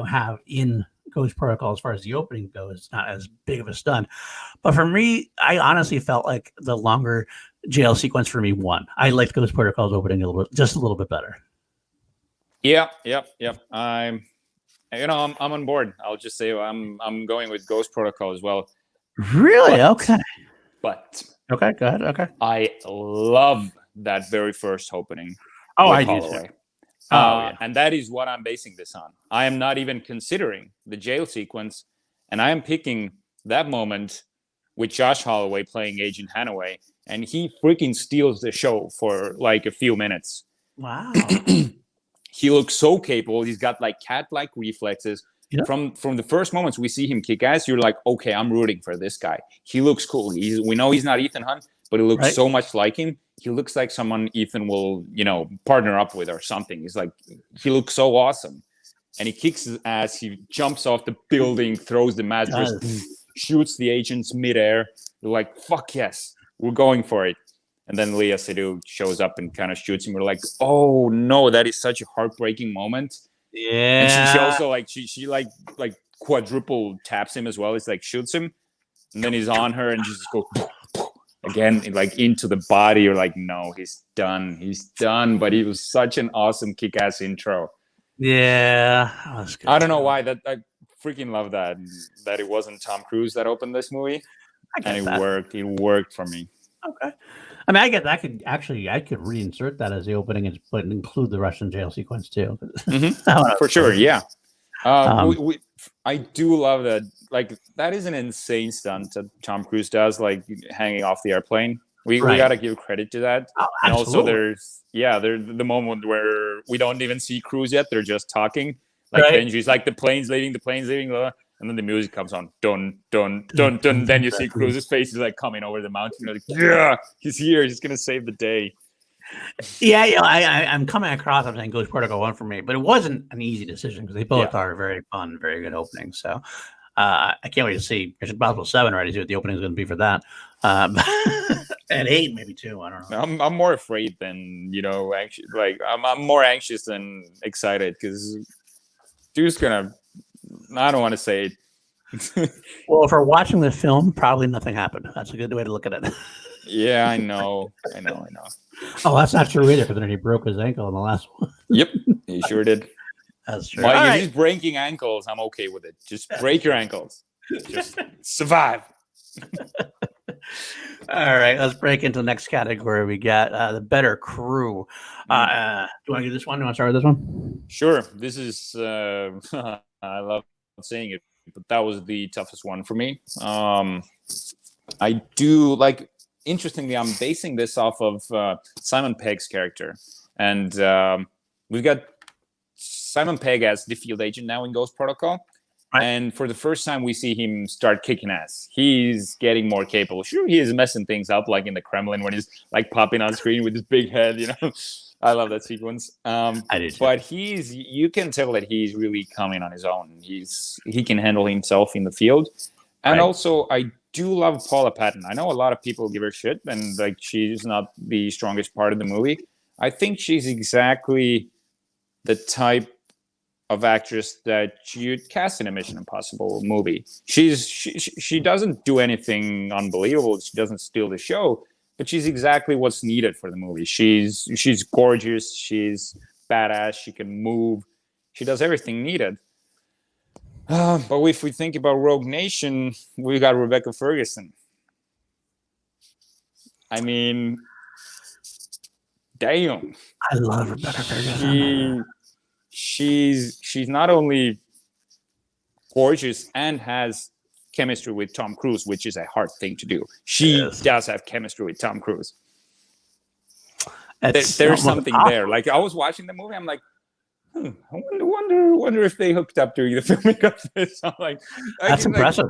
have in Ghost Protocol as far as the opening goes. It's not as big of a stunt, but for me, I honestly felt like the longer jail sequence for me won. I liked Ghost Protocol's opening just a little bit better. Yep. I'm on board. I'll just say I'm going with Ghost Protocol as well. Really? Okay. But okay, go ahead. Okay. I love that very first opening. Oh, I do too. And that is what I'm basing this on. I am not even considering the jail sequence, and I am picking that moment with Josh Holloway playing Agent Hanaway, and he freaking steals the show for like a few minutes. Wow. He looks so capable. He's got like cat-like reflexes. Yep. From the first moments we see him kick ass, you're like, okay, I'm rooting for this guy. He looks cool. We know he's not Ethan Hunt, but he looks so much like him. He looks like someone Ethan will, partner up with or something. He's like, he looks so awesome. And he kicks his ass. He jumps off the building, throws the mattress, shoots the agents midair. You're like, fuck yes, we're going for it. And then Léa Seydoux shows up and kind of shoots him. We're like, oh no, that is such a heartbreaking moment. Yeah. And she also like she like quadruple taps him as well. It's like shoots him, and then he's on her and she just goes again, like into the body. You're like, no, he's done. But he was such an awesome kick-ass intro. Yeah. I don't know why I freaking love that it wasn't Tom Cruise that opened this movie. And it worked. It worked for me. Okay. I mean, I get that. I could reinsert that as the opening but include the Russian jail sequence too. For sure, yeah. I do love that. Like, that is an insane stunt that Tom Cruise does, like hanging off the airplane. We got to give credit to that. Oh, and also there's the moment where we don't even see Cruise yet. They're just talking. Like Benji's like, the plane's leaving, and then the music comes on. Dun, dun, dun, dun. Then you see Cruise's face is like coming over the mountain. You're like, yeah, he's here. He's going to save the day. Yeah, I'm coming across. I'm saying Ghost Protocol won for me, but it wasn't an easy decision because they both are very fun, very good openings. So I can't wait to see Mission Impossible 7 already. See what the opening is going to be for that. And 8, maybe 2. I don't know. I'm more afraid than anxious. Like I'm more anxious than excited because dude's gonna. I don't want to say it. Well, if we're watching the film, probably nothing happened. That's a good way to look at it. Yeah, I know. Oh, that's not true either, because then he broke his ankle in the last one. Yep, he sure did. That's true. But if he's breaking ankles, I'm okay with it. Just break your ankles. Just survive. All right, let's break into the next category. We got the better crew. Do you want to do this one? Do you want to start with this one? Sure. This is I love saying it, but that was the toughest one for me. I do like. Interestingly, I'm basing this off of Simon Pegg's character, and we've got Simon Pegg as the field agent now in Ghost Protocol. Right. And for the first time, we see him start kicking ass. He's getting more capable. Sure, he is messing things up, like in the Kremlin when he's like popping on screen with his big head. I love that sequence. I do too. But you can tell that he's really coming on his own. He can handle himself in the field, and also I do love Paula Patton. I know a lot of people give her shit, and like she's not the strongest part of the movie. I think she's exactly the type of actress that you'd cast in a Mission Impossible movie. She doesn't do anything unbelievable. She doesn't steal the show, but she's exactly what's needed for the movie. She's gorgeous. She's badass. She can move. She does everything needed. But if we think about Rogue Nation, we got Rebecca Ferguson. I mean, damn. I love Rebecca Ferguson. She's not only gorgeous and has chemistry with Tom Cruise, which is a hard thing to do. She does have chemistry with Tom Cruise. There's something there. Like, I was watching the movie, I'm like, I wonder if they hooked up during the filming of this. I'm like, that's impressive.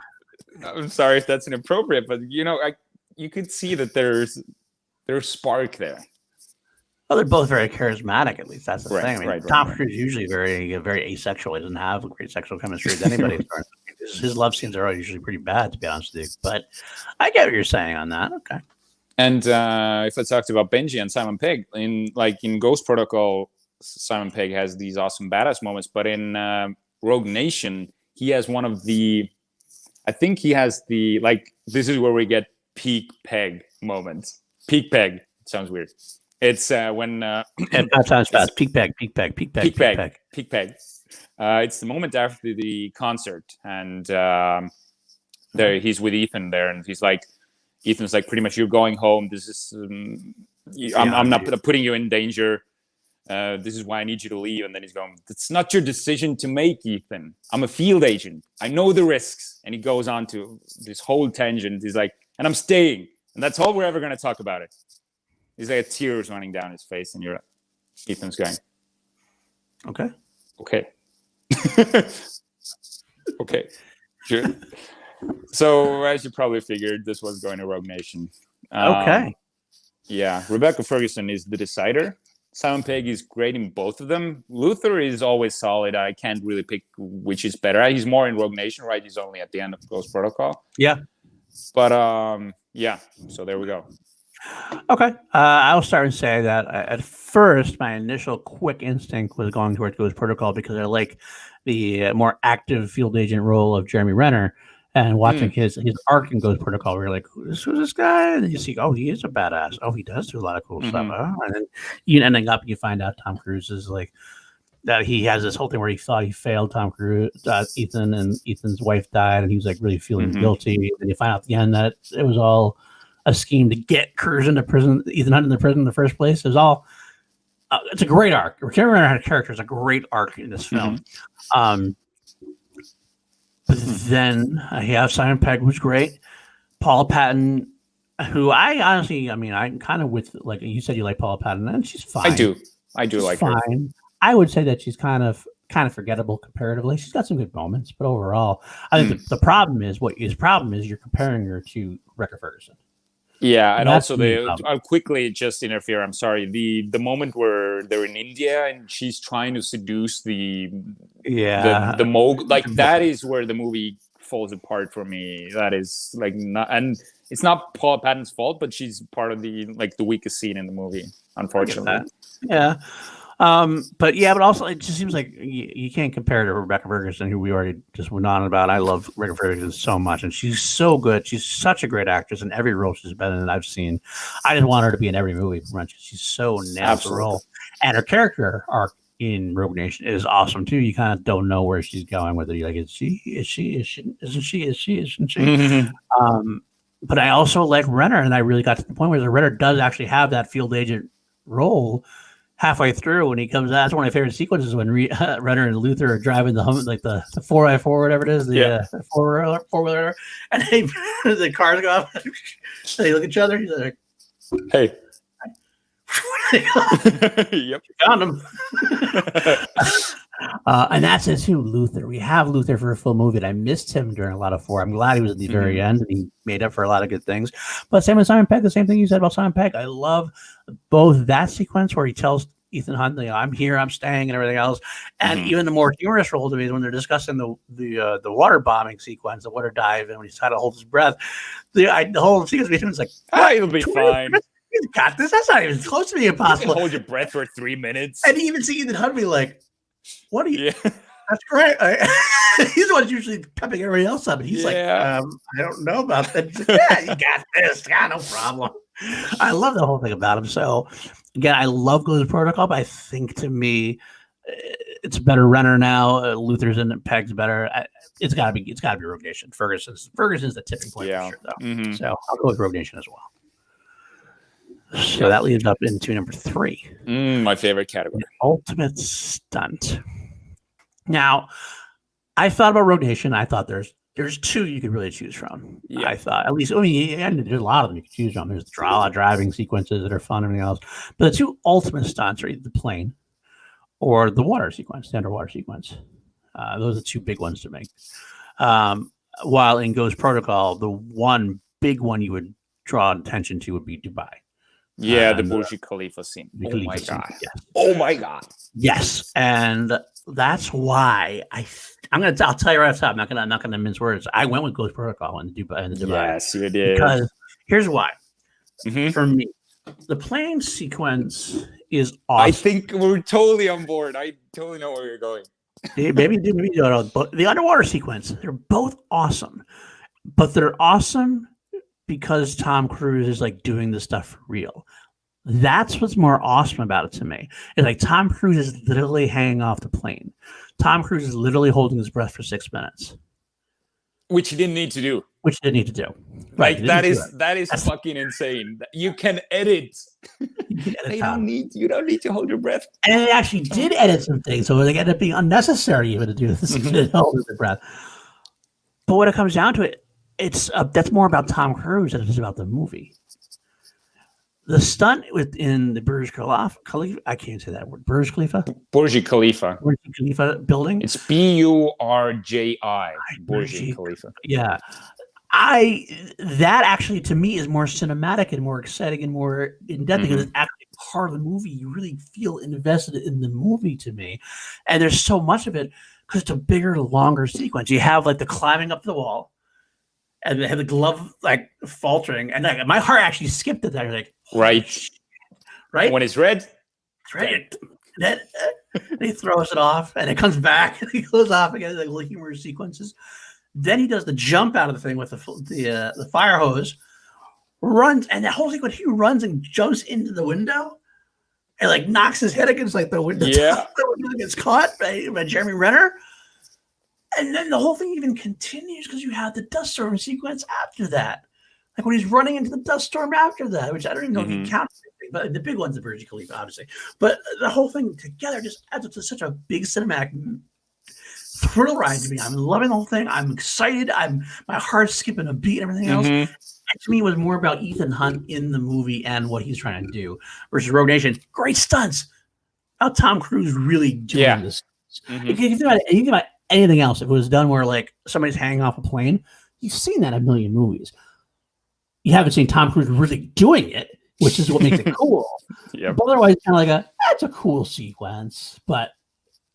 I'm sorry if that's inappropriate, but you could see that there's spark there. Well, they're both very charismatic. At least that's the thing. I mean, Tom Cruise is usually very asexual. He doesn't have great sexual chemistry with anybody. His love scenes are usually pretty bad, to be honest with you. But I get what you're saying on that. Okay. And if I talked about Benji and Simon Pegg, in Ghost Protocol, Simon Pegg has these awesome badass moments, but in Rogue Nation, he has one of the. I think he has the this is where we get peak Pegg moments. Peak Pegg sounds weird. It's when that sounds fast. Peak Pegg. It's the moment after the concert, and there he's with Ethan there, and Ethan's like, pretty much, you're going home. This is I'm not putting you in danger. This is why I need you to leave. And then he's going, it's not your decision to make, Ethan. I'm a field agent. I know the risks. And he goes on to this whole tangent. He's like, and I'm staying. And that's all we're ever going to talk about it. He's like, tears running down his face. And Ethan's going, okay. Okay. Sure. So as you probably figured, this was going to Rogue Nation. Okay. Yeah. Rebecca Ferguson is the decider. Simon Pegg is great in both of them. Luther is always solid. I can't really pick which is better. He's more in Rogue Nation, right? He's only at the end of Ghost Protocol. Yeah. But yeah. So there we go. Okay. I'll start and say that at first, my initial quick instinct was going towards Ghost Protocol because I like the more active field agent role of Jeremy Renner. And watching his arc in Ghost Protocol, we're like, who's this guy? And you see, oh, he is a badass. Oh, he does do a lot of cool stuff. And then you find out Tom Cruise is like that. He has this whole thing where he thought he failed Tom Cruise, Ethan, and Ethan's wife died, and he was like really feeling guilty. And you find out at the end that it was all a scheme to get Cruise into prison, Ethan Hunt into prison in the first place. It was all. It's a great arc. Jeremy Renner had a character. It's a great arc in this film. But then you have Simon Pegg, who's great. Paula Patton, who I honestly, I'm kind of with, like you said, you like Paula Patton, and she's fine. I do she's like fine. her. I would say that she's kind of forgettable comparatively. She's got some good moments, but overall, I think the problem is you're comparing her to Rebecca Ferguson. Yeah, and also I'll quickly just interfere. I'm sorry. The moment where they're in India and she's trying to seduce the Mogul, like that is where the movie falls apart for me. That is like not, and it's not Paula Patton's fault, but she's part of the weakest scene in the movie, unfortunately. Yeah. But also it just seems like you can't compare her to Rebecca Ferguson, who we already just went on about. I love Rebecca Ferguson so much, and she's so good. She's such a great actress in every role she's been in that I've seen. I just want her to be in every movie. She's so nailed the role, and her character arc in Rogue Nation is awesome too. You kind of don't know where she's going with it. You're like, isn't she? But I also like Renner, and I really got to the point where Renner does actually have that field agent role. Halfway through, when he comes out, that's one of my favorite sequences when Renner and Luther are driving the 4x4, whatever it is, the four-wheeler, and the cars go up. They look at each other. He's like, "Hey, yep, found him." And that's it too. Luther. We have Luther for a full movie. And I missed him during a lot of 4. I'm glad he was at the very end, and he made up for a lot of good things. But same with Simon Pegg. The same thing you said about Simon Pegg. I love both that sequence where he tells Ethan Hunt, I'm here, I'm staying, and everything else, and even the more humorous role to me is when they're discussing the water bombing sequence, the water dive, and when he's trying to hold his breath. The whole sequence between is like, it'll be fine. He's got this. That's not even close to being You impossible. can hold your breath for 3 minutes. And even see Ethan Hunt be like, "What are you?" Yeah. That's great. He's the one usually pepping everybody else up, and he's like, "I don't know about that." He's like, yeah, you got this. Yeah, no problem. I love the whole thing about him. So again, I love Ghost Protocol, but I think to me, it's a better Renner now. Luther's in it, Peg's better. It's got to be Rogue Nation. Ferguson's the tipping point for sure, though. Mm-hmm. So I'll go with Rogue Nation as well. So that leads up into number 3. My favorite category. Ultimate Stunt. Now, I thought about Rogue Nation. I thought there's 2 you could really choose from. Yeah. I thought, at least, I mean, there's a lot of them you could choose from. There's driving sequences that are fun and everything else. But the 2 ultimate stunts are either the plane or the water sequence, the underwater sequence. Those are the 2 big ones to make. While in Ghost Protocol, the one big one you would draw attention to would be Dubai. Yeah, the Burj Khalifa scene. Oh my god! Yes. Oh my god! Yes, and that's why I'll tell you right off the top. I'm not gonna mince words. I went with Ghost Protocol in Dubai. Yes, you did. Because here's why. Mm-hmm. For me, the plane sequence is awesome. I think we're totally on board. I totally know where you're going. maybe you don't know, but the underwater sequence, they're both awesome, but they're awesome because Tom Cruise is like doing this stuff for real. That's what's more awesome about it to me. It's like Tom Cruise is literally hanging off the plane. Tom Cruise is literally holding his breath for 6 minutes. Which he didn't need to do. Right. That is fucking insane. You can edit. You don't need to hold your breath. And they actually did edit some things, so they ended up being unnecessary even to do this. Hold their breath. But when it comes down to it, it's that's more about Tom Cruise than it is about the movie. The stunt within the Burj Khalifa, I can't say that word. Burj Khalifa building. It's Burji. Burj Khalifa. Yeah, that actually to me is more cinematic and more exciting and more in depth because it's actually part of the movie. You really feel invested in the movie to me, and there's so much of it because it's a bigger, longer sequence. You have like the climbing up the wall. And they have the glove like faltering, and like, my heart actually skipped at that. Like, right. When it's red, it's red. Then he throws it off, and it comes back, and he goes off again. Like little humorous sequences. Then he does the jump out of the thing with the fire hose, runs, and that whole sequence he runs and jumps into the window, and like knocks his head against like the window. Yeah, the window gets caught by Jeremy Renner. And then the whole thing even continues because you have the dust storm sequence after that. Like when he's running into the dust storm after that, which I don't even know if he counts, but the big one's the Burj Khalifa, obviously. But the whole thing together just adds up to such a big cinematic thrill ride to me. I'm loving the whole thing. I'm excited. My heart's skipping a beat and everything else. And to me, it was more about Ethan Hunt in the movie and what he's trying to do versus Rogue Nation. Great stunts. About Tom Cruise really doing this. If you think about anything else, if it was done where like somebody's hanging off a plane, you've seen that in a million movies. You haven't seen Tom Cruise really doing it, which is what makes it cool. But otherwise, it's kind of like that's a cool sequence. But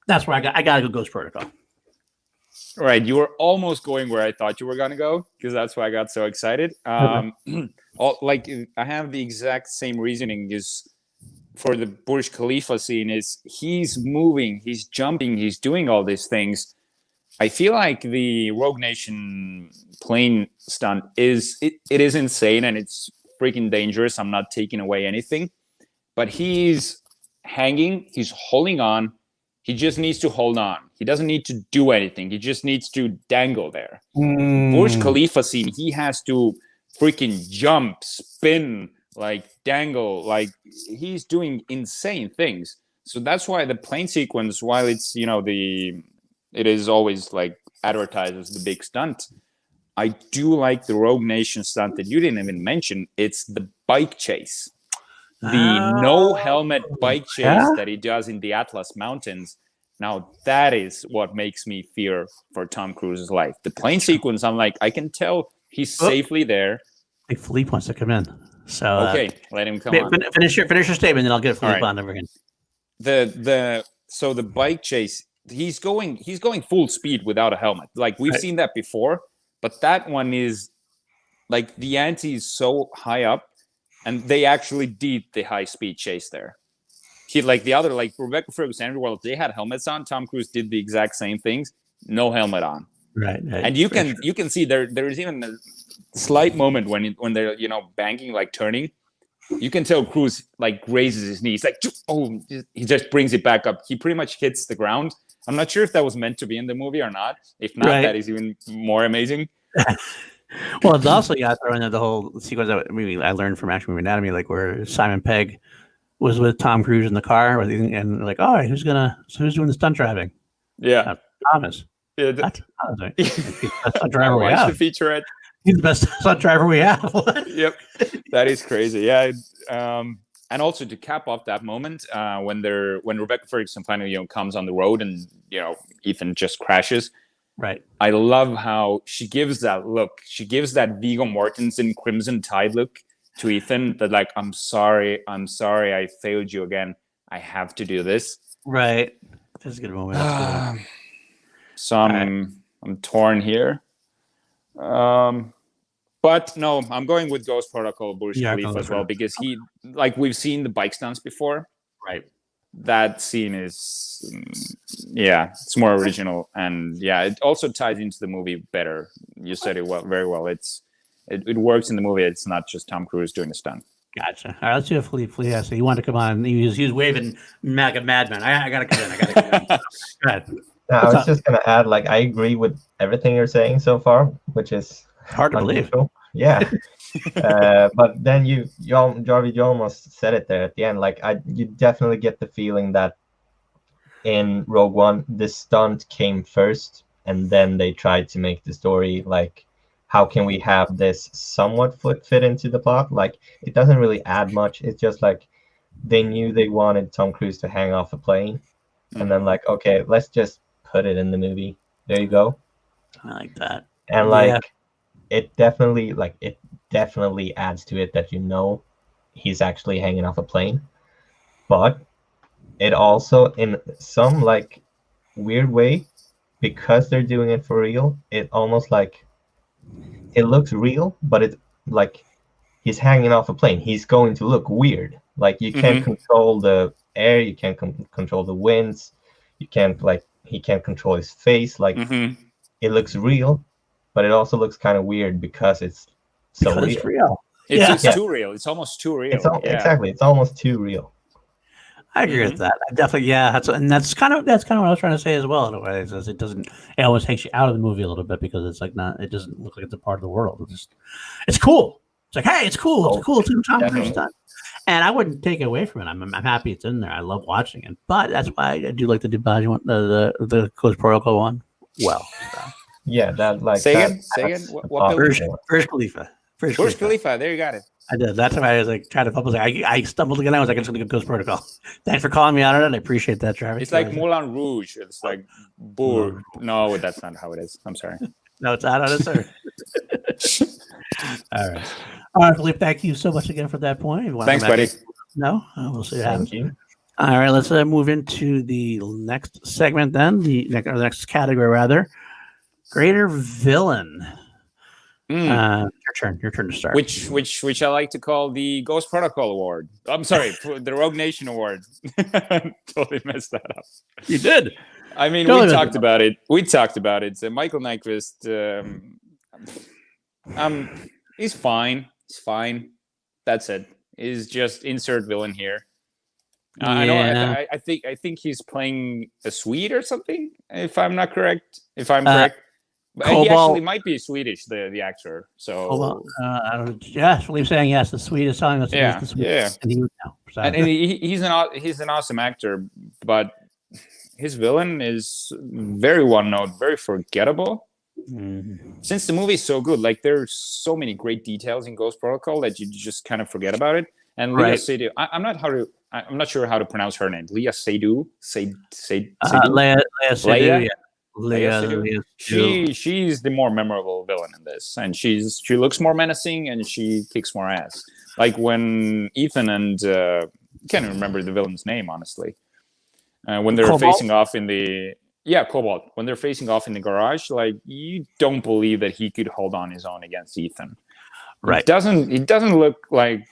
that's where I got to go Ghost Protocol. Right, you were almost going where I thought you were gonna go because that's why I got so excited. I have the exact same reasoning is for the Burj Khalifa scene. Is he's moving, he's jumping, he's doing all these things. I feel like the Rogue Nation plane stunt is insane and it's freaking dangerous. I'm not taking away anything, but he's hanging, he's holding on. He just needs to hold on. He doesn't need to do anything. He just needs to dangle there. Burj Khalifa scene, he has to freaking jump, spin, like dangle, like he's doing insane things. So that's why the plane sequence, while it's it is always like advertised as the big stunt, I do like the Rogue Nation stunt that you didn't even mention. It's the bike chase. The no helmet bike chase that he does in the Atlas Mountains. Now that is what makes me fear for Tom Cruise's life. The plane sequence, I'm like, I can tell he's safely there. I think Philippe wants to come in. So okay, let him come on. Finish your statement, then I'll get Philippe on over again. So the bike chase, he's going full speed without a helmet. Like we've seen that before, but that one is like the ante is so high up and they actually did the high-speed chase there. He like the other, like Rebecca Ferguson, Andrew World, they had helmets on. Tom Cruise did the exact same things, no helmet on. Right. And you can see there is even a slight moment when they're banking, like turning. You can tell Cruise like raises his knees, like he just brings it back up. He pretty much hits the ground. I'm not sure if that was meant to be in the movie or not. If not, that is even more amazing. Well, it's also thrown in the whole sequence that I learned from Action Movie Anatomy, like where Simon Pegg was with Tom Cruise in the car, and like, all right, who's doing the stunt driving? Yeah, Thomas. Yeah, that's Thomas. He's the best stunt driver we have. The featurette. He's the best stunt driver we have. Yep, that is crazy. Yeah, and also to cap off that moment when Rebecca Ferguson finally comes on the road and Ethan just crashes. Right. I love how she gives that look. She gives that Viggo Mortensen Crimson Tide look to Ethan. That like, I'm sorry, I failed you again. I have to do this. Right. That's a good moment. So I'm torn here. But no, I'm going with Ghost Protocol Burj Khalifa as well, because we've seen the bike stunts before. Right. That scene is, it's more original, and it also ties into the movie better. You said it very well. It works in the movie. It's not just Tom Cruise doing a stunt. Gotcha. All right, let's do a Philippe. So you want to come on? He was waving MAGA madman. I gotta come in. Go ahead. No, I was just gonna add, like, I agree with everything you're saying so far, which is hard to believe. Yeah. But then Jarvid, you almost said it there at the end. Like, you definitely get the feeling that in Rogue One, the stunt came first, and then they tried to make the story like, how can we have this somewhat fit into the plot? Like, it doesn't really add much. It's just like they knew they wanted Tom Cruise to hang off a plane, and then like, okay, let's just put it in the movie. There you go. I like that. And it definitely adds to it that he's actually hanging off a plane. But it also, in some like weird way, because they're doing it for real, it almost like it looks real, but it's like he's hanging off a plane. He's going to look weird. Like, you can't control the air, you can't control the winds, he can't control his face. Like, it looks real, but it also looks kind of weird because it's so real. It's real. It's too real. It's almost too real. Exactly. It's almost too real. I agree with that. I definitely, that's kind of what I was trying to say as well. In a way, it almost takes you out of the movie a little bit, because it's like it doesn't look like it's a part of the world. It's cool. It's like, hey, it's cool. It's cool. It's Tom Cruise stuff. And I wouldn't take it away from it. I'm happy it's in there. I love watching it. But that's why I do like the Dubai one, the Ghost Protocol one. Well, yeah, that like. Say again. What Burj Khalifa. Burj Khalifa. There, you got it. I did. That's why I was like trying to publish. I stumbled again. I was like, I'm just going to Ghost Protocol. Thanks for calling me out on it. I appreciate that, Travis. It's like Moulin Rouge. It's like Bourg. No, that's not how it is. I'm sorry. No, it's not on it, sir. All right, Philippe. Thank you so much again for that point. Thanks, buddy. No, we'll see what happens. Thank you. All right, let's move into the next segment then. The next category, rather. Greater villain. Your turn to start. Which I like to call the Ghost Protocol Award. I'm sorry, the Rogue Nation Award. Totally messed that up. You did. I mean, we talked about it. So Michael Nyqvist, he's fine. He's fine. That's it. He's just insert villain here. I think he's playing a Swede or something. If I'm not correct. If I'm correct. He actually might be Swedish, the actor. So Philippe's saying yes. The Swedish telling us the Swede. Yeah. And he would know. So. And he's an awesome actor, but his villain is very one note, very forgettable. Since the movie is so good, like there's so many great details in Ghost Protocol that you just kind of forget about it. And Leah Seydoux, I'm not sure how to pronounce her name. Leah Seydoux. Leah Seydoux. Leia. She's the more memorable villain in this, and she looks more menacing and she kicks more ass. Like when Ethan and can't remember the villain's name honestly. When they're facing off in the Cobalt. When they're facing off in the garage, like you don't believe that he could hold on his own against Ethan. Right. It doesn't look like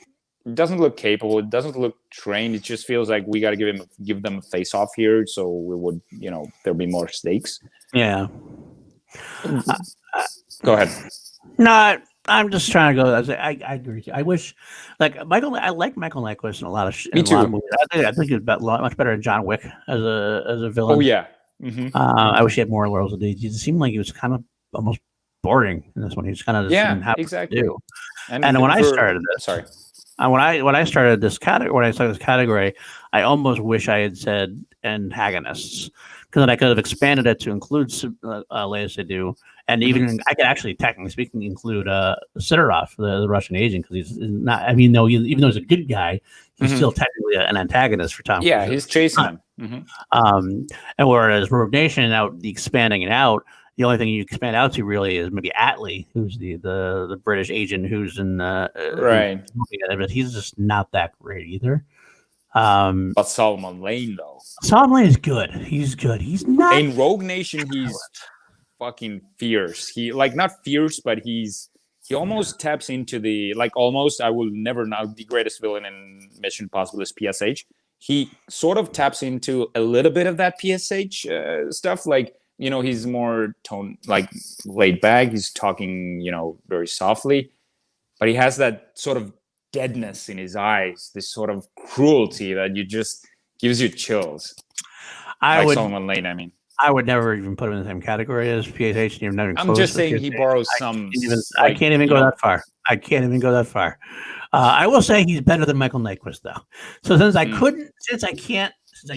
doesn't look capable. It doesn't look trained. It just feels like we got to give them a face off here, so we would, there'll be more stakes. Yeah. Go ahead. No, I'm just trying to go. I agree with you. I wish, I like Michael Nyquist in a lot of Me too. A lot of movies. I think he's much better than John Wick as a villain. Oh yeah. Mm-hmm. I wish he had more roles. He seemed like he was kind of almost boring in this one. He was kind of didn't have exactly. to do. And when I started this, when I started this category, I almost wish I had said antagonists, because then I could have expanded it to include Lea Seydoux, and even I could actually, technically speaking, include Sidorov, the Russian agent, because he's not. I mean, even though he's a good guy, he's still technically an antagonist for Tom. Yeah, he's chasing him. And whereas Rogue Nation, out expanding it out, the only thing you expand out to really is maybe Atlee, who's the British agent who's in right. But he's just not that great either. But Solomon Lane, though. Solomon Lane is good. He's good. He's not in Rogue Nation. He's fucking fierce. He not fierce, but he almost taps into the almost. I will never know the greatest villain in Mission Impossible is PSH. He sort of taps into a little bit of that PSH stuff. He's more laid back. He's talking, very softly, but he has that sort of deadness in his eyes, this sort of cruelty that just gives you chills. Solomon Lane, I mean. I would never even put him in the same category as PSH. I'm just saying he borrows some. I can't even go that far. I can't even go that far. I will say he's better than Michael Nyquist, though. So since I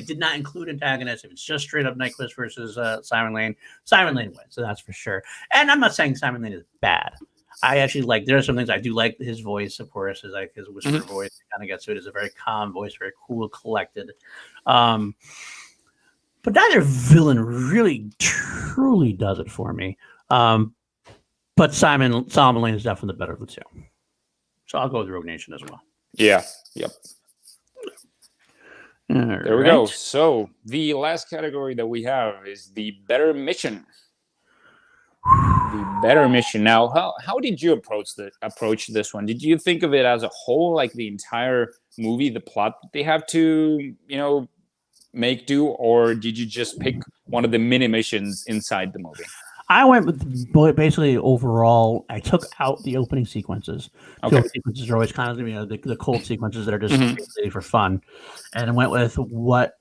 did not include antagonists, if it's just straight up Nyquist versus Simon Lane wins. So that's for sure. And I'm not saying Simon Lane is bad. I actually there are some things I do like. His voice, of course, is his whisper voice. Kind of gets to it. It's a very calm voice, very cool, collected. But neither villain really, truly does it for me. But Solomon Lane is definitely the better of the two. So I'll go with Rogue Nation as well. Yeah. Yep. There we go. So the last category that we have is the better mission. The better mission. Now, how did you approach this one? Did you think of it as a whole, like the entire movie, the plot they have to, make do, or did you just pick one of the mini missions inside the movie? I went with basically overall. I took out the opening sequences. Okay. The opening sequences are always kind of the cold sequences that are just basically for fun, and I went with what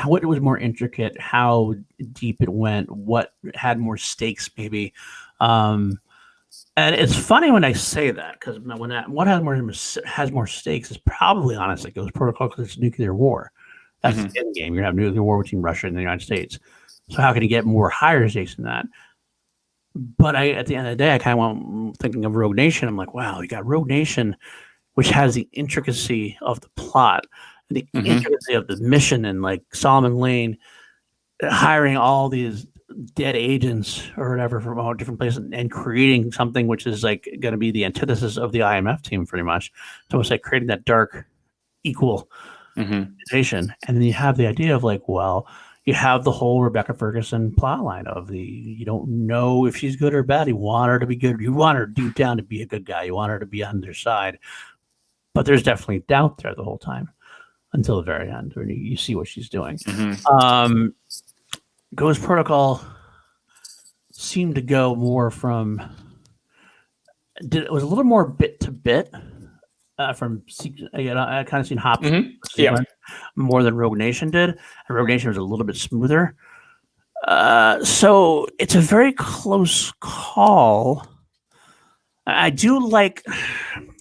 was more intricate, how deep it went, what had more stakes, maybe. And it's funny when I say that, because what has more stakes is probably, honestly, Ghost Protocol, because it's nuclear war. That's the end game. You're going to have nuclear war between Russia and the United States. So how can you get more higher stakes than that? But at the end of the day, I kind of went thinking of Rogue Nation. I'm like, wow, you got Rogue Nation, which has the intricacy of the plot, the intricacy of the mission, and Solomon Lane hiring all these dead agents or whatever from all different places and creating something which is going to be the antithesis of the IMF team, pretty much. It's almost like creating that dark, equal organization. And then you have the idea of you have the whole Rebecca Ferguson plot line of you don't know if she's good or bad. You want her to be good. You want her deep down to be a good guy. You want her to be on their side. But there's definitely doubt there the whole time until the very end when you see what she's doing. Ghost Protocol seemed to go more from... It was a little more bit to bit. From I kind of seen Hop more than Rogue Nation did, and Rogue Nation was a little bit smoother. So it's a very close call. I do like.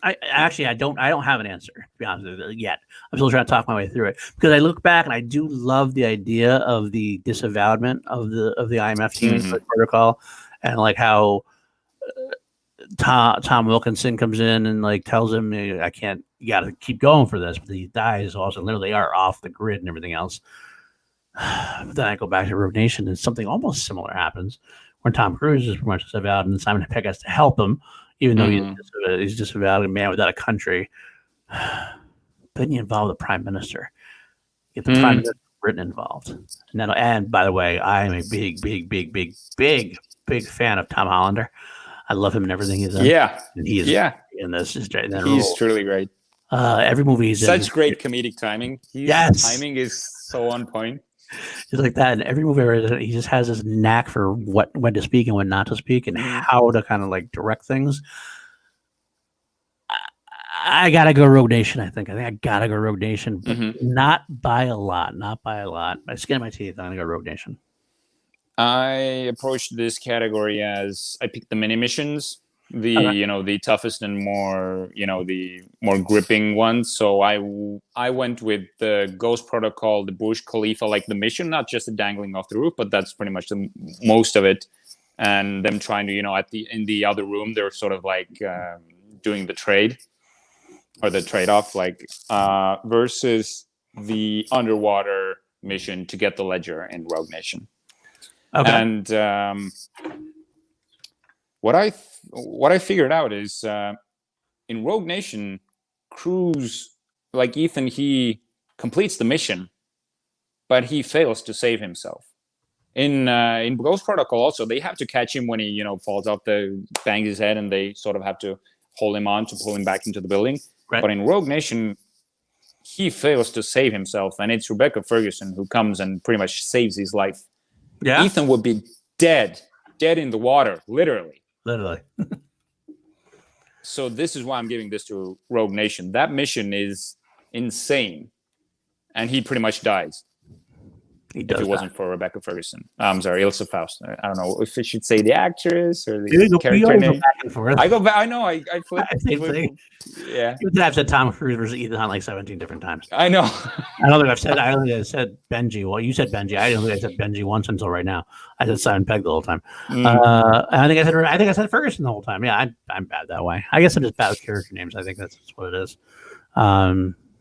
I don't have an answer, to be honest with you, yet. I'm still trying to talk my way through it, because I look back and I do love the idea of the disavowalment of the IMF team protocol, and how. Tom Wilkinson comes in and tells him, I can't, you got to keep going for this, but he dies also. Literally are off the grid and everything else. But then I go back to Rogue Nation and something almost similar happens when Tom Cruise is pretty much disavowed and Simon Pegg has to help him, even though he's disavowed, a man without a country. Then you involve the Prime Minister. Get the Prime Minister of Britain involved. And by the way, I am a big fan of Tom Hollander. I love him and everything he's in. Yeah. And he is in this. He's truly great. Every movie he's in. Such great comedic timing. His timing is so on point. It's like that in every movie. He just has this knack for when to speak and when not to speak, and how to kind of like direct things. I gotta go Rogue Nation. I think I gotta go Rogue Nation, but not by a lot. Not by a lot. By skin of my teeth, I'm gonna go Rogue Nation. I approached this category as I picked the mini missions, the toughest and more the more gripping ones. So I went with the Ghost Protocol, the Burj Khalifa, like the mission, not just the dangling off the roof, but that's pretty much the most of it. And them trying to in the other room, they're sort of like doing the trade or the trade-off, versus the underwater mission to get the ledger in Rogue Nation. Okay. And what I figured out is in Rogue Nation, Cruz, like Ethan, he completes the mission, but he fails to save himself. In Ghost Protocol, also they have to catch him when he falls off, bangs his head, and they sort of have to hold him on to pull him back into the building. Right. But in Rogue Nation, he fails to save himself, and it's Rebecca Ferguson who comes and pretty much saves his life. Yeah, Ethan would be dead in the water, literally. So this is why I'm giving this to Rogue Nation. That mission is insane, and he pretty much dies. If it wasn't for Rebecca Ferguson. I'm sorry, Ilsa Faust. I don't know if I should say the actress or the character name. I go back. I know. I flip. Yeah. You would have said Tom Cruise versus Ethan Hunt like 17 different times. I know. I don't think I've said. I only said Benji. Well, you said Benji. I don't think I said Benji once until right now. I said Simon Pegg the whole time. I think I said Ferguson the whole time. Yeah, I'm bad that way. I guess I'm just bad with character names. I think that's what it is.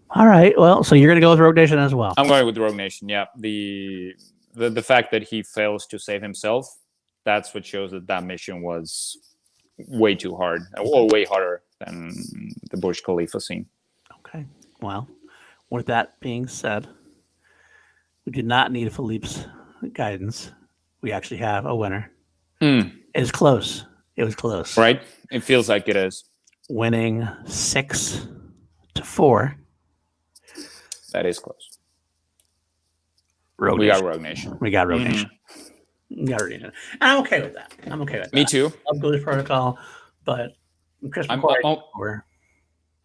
All right. Well, so you're going to go with Rogue Nation as well. I'm going with Rogue Nation. Yeah. The fact that he fails to save himself, that's what shows that mission was way too hard, or way harder than the Burj Khalifa scene. Okay. Well, with that being said, we did not need Philippe's guidance. We actually have a winner. It's close. It was close. Right? It feels like it is. Winning 6-4. That is close. We got Rogue Nation. We got Rogue Nation. We got Rogue Nation. And I'm okay with that. Me too. I love Ghost Protocol, but I'm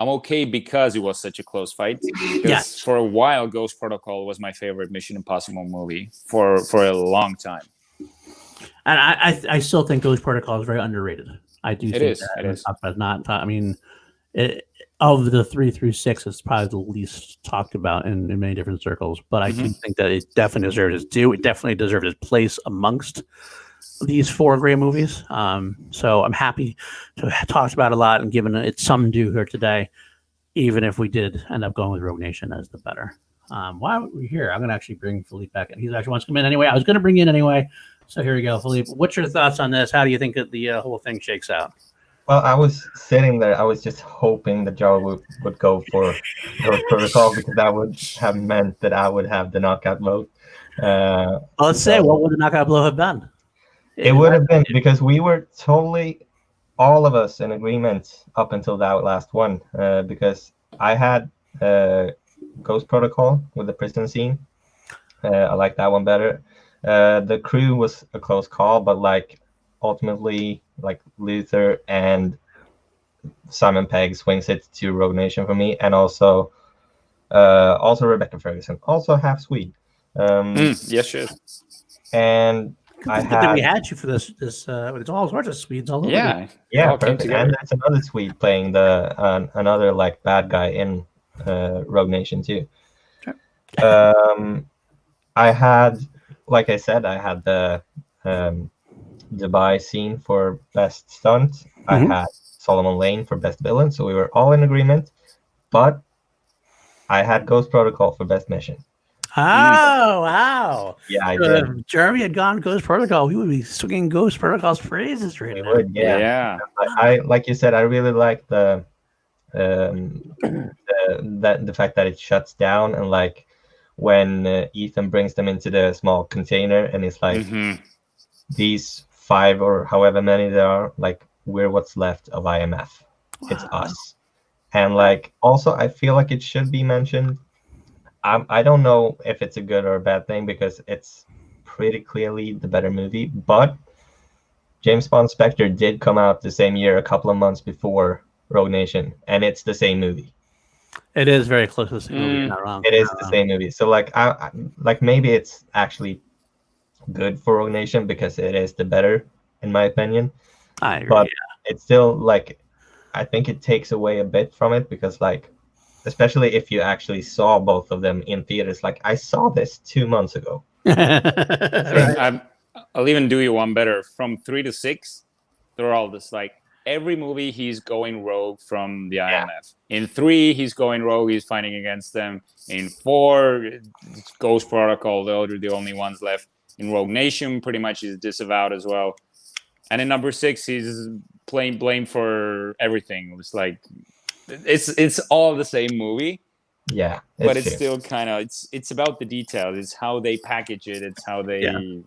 okay because it was such a close fight. Yes. For a while, Ghost Protocol was my favorite Mission Impossible movie for a long time. And I still think Ghost Protocol is very underrated. I do think it is. It is. But not. I mean, of the 3 through 6, it's probably the least talked about in many different circles. But I do think that it definitely deserves its due. It definitely deserves its place amongst these 4 great movies. So I'm happy to have talked about it a lot and given it some due here today, even if we did end up going with Rogue Nation as the better. While we're here, I'm going to actually bring Philippe back in. He actually wants to come in anyway. I was going to bring you in anyway. So here we go, Philippe. What's your thoughts on this? How do you think that the whole thing shakes out? Well, I was sitting there. I was just hoping that Joe would go for Ghost Protocol because that would have meant that I would have the knockout vote. Well, let's say, what would the knockout blow have been? It would have been because we were totally, all of us, in agreement up until that last one. Because I had Ghost Protocol with the prison scene. I like that one better. The Crew was a close call, but ultimately, Luther and Simon Pegg swings it to Rogue Nation for me, and also Rebecca Ferguson, also half Swede. Yes, she is. And we had you for this. It's all sorts of Swedes all over. Yeah, perfect. And that's another Swede playing the another bad guy in Rogue Nation too. I had, like I said, I had the Dubai scene for best stunt. I had Solomon Lane for best villain, so we were all in agreement. But I had Ghost Protocol for best mission. Oh, wow. Yeah, I did. If Jeremy had gone Ghost Protocol, we would be swinging Ghost Protocol's phrases right now. Would, yeah. I like you said, I really like the fact that it shuts down, and when Ethan brings them into the small container and it's these 5 or however many there are, we're what's left of IMF. Wow. It's us. And like also I feel like it should be mentioned. I don't know if it's a good or a bad thing because it's pretty clearly the better movie, but James Bond Spectre did come out the same year, a couple of months before Rogue Nation, and it's the same movie. It is very close to the same movie. You're not wrong. It is the same movie. So like I like maybe it's actually good for Rogue Nation because it is the better, in my opinion. I agree. But it's still like I think it takes away a bit from it because like especially if you actually saw both of them in theaters. Like I saw this 2 months ago. Right. I'll even do you one better. From 3 to 6, they're all just like every movie he's going rogue from the IMF. In 3, he's going rogue. He's fighting against them. In 4, it's Ghost Protocol. Those are the only ones left. In Rogue Nation, pretty much he's disavowed as well. And in number 6, he's playing blame for everything. It's like it's all the same movie. Yeah, but it's still kind of it's about the details. It's how they package it. It's how they add.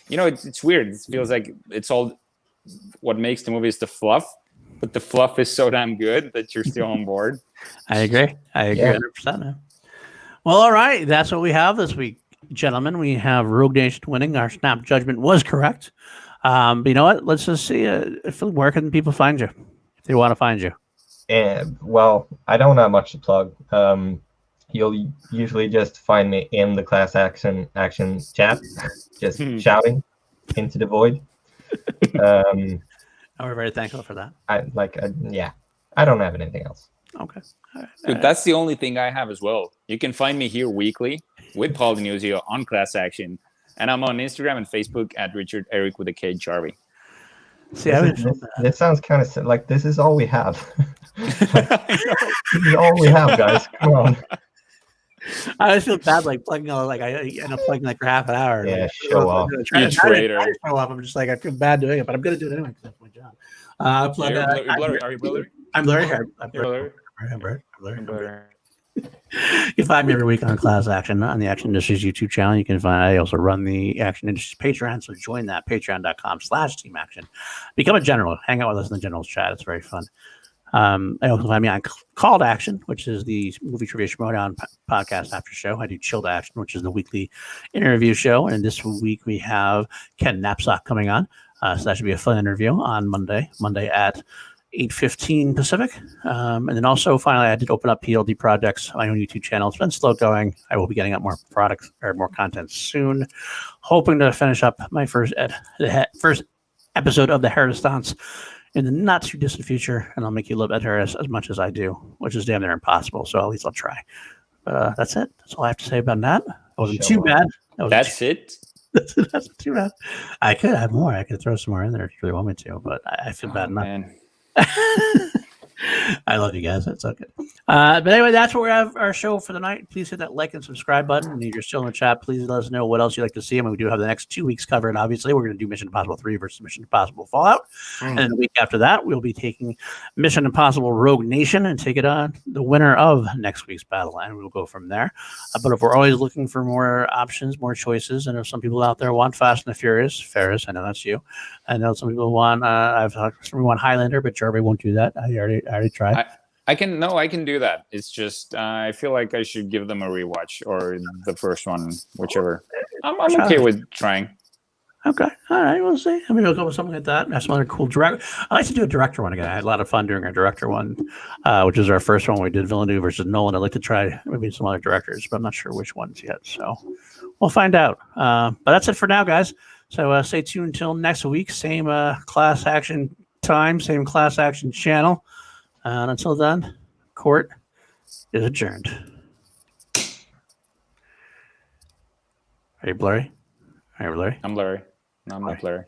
It's weird. It feels like it's all what makes the movie is the fluff, but the fluff is so damn good that you're still on board. I agree 100%. Man. Well, all right, that's what we have this week, gentlemen. We have Rogue Nation winning. Our snap judgment was correct. But you know what? Let's just see where can people find you if they want to find you. Well, I don't have much to plug. You'll usually just find me in the class action chat, just shouting into the void. We're very thankful for that. I don't have anything else. Okay. All right. Dude, that's the only thing I have as well. You can find me here weekly with Paul Denuzio on Class Action, and I'm on Instagram and Facebook at Richard Eric with a K Jarvie. See, this sounds kind of like this is all we have. This is all we have, guys. Come on. I always feel bad, like plugging all I end up plugging like for half an hour. Yeah, show off. You traitor. Show off. I'm just like I feel bad doing it, but I'm gonna do it anyway because that's my job. Plug. Are you blurry? I'm blurry. I'm blurry. You can find me every week on Class Action on the Action Industries YouTube channel. You can find I also run the Action Industries Patreon, so join that patreon.com/Team Action. Become a general. Hang out with us in the generals chat. It's very fun. I also find me on Call to Action, which is the movie trivia showdown podcast after show. I do Chill to Action, which is the weekly interview show. And this week we have Ken Knapsack coming on. So that should be a fun interview on Monday at 8:15 Pacific. And then also finally I did open up PLD Projects, my own YouTube channel. It's been slow going. I will be getting up more products or more content soon. Hoping to finish up my first episode of the Heresistance in the not too distant future, and I'll make you love Ed Harris as much as I do, which is damn near impossible. So at least I'll try. That's it. That's all I have to say about that. It wasn't too bad. That's it. That's not too bad. I could have more. I could throw some more in there if you really want me to, but I feel bad enough. Man. I love you guys. That's okay. But anyway, that's where we have our show for the night. Please hit that like and subscribe button. And if you're still in the chat, please let us know what else you'd like to see. I mean, we do have the next 2 weeks covered. Obviously, we're going to do Mission Impossible 3 versus Mission Impossible Fallout. And then the week after that, we'll be taking Mission Impossible Rogue Nation and take it on the winner of next week's battle. And we'll go from there. But if we're always looking for more options, more choices, and if some people out there want Fast and the Furious, Ferris, I know that's you. I know some people want, some want Highlander, but Jarvie won't do that. I already tried. I can do that. It's just I feel like I should give them a rewatch or the first one, whichever. I'm okay with trying. Okay, all right, we'll see. I mean, we'll go with something like that. Have some other cool director. I like to do a director one again. I had a lot of fun doing our director one, which is our first one. We did Villeneuve versus Nolan. I'd like to try maybe some other directors, but I'm not sure which ones yet. So we'll find out. But that's it for now, guys. So stay tuned until next week. Same Class Action time, same Class Action channel. And until then, court is adjourned. Are you blurry? Are you blurry? I'm blurry. No, I'm not blurry.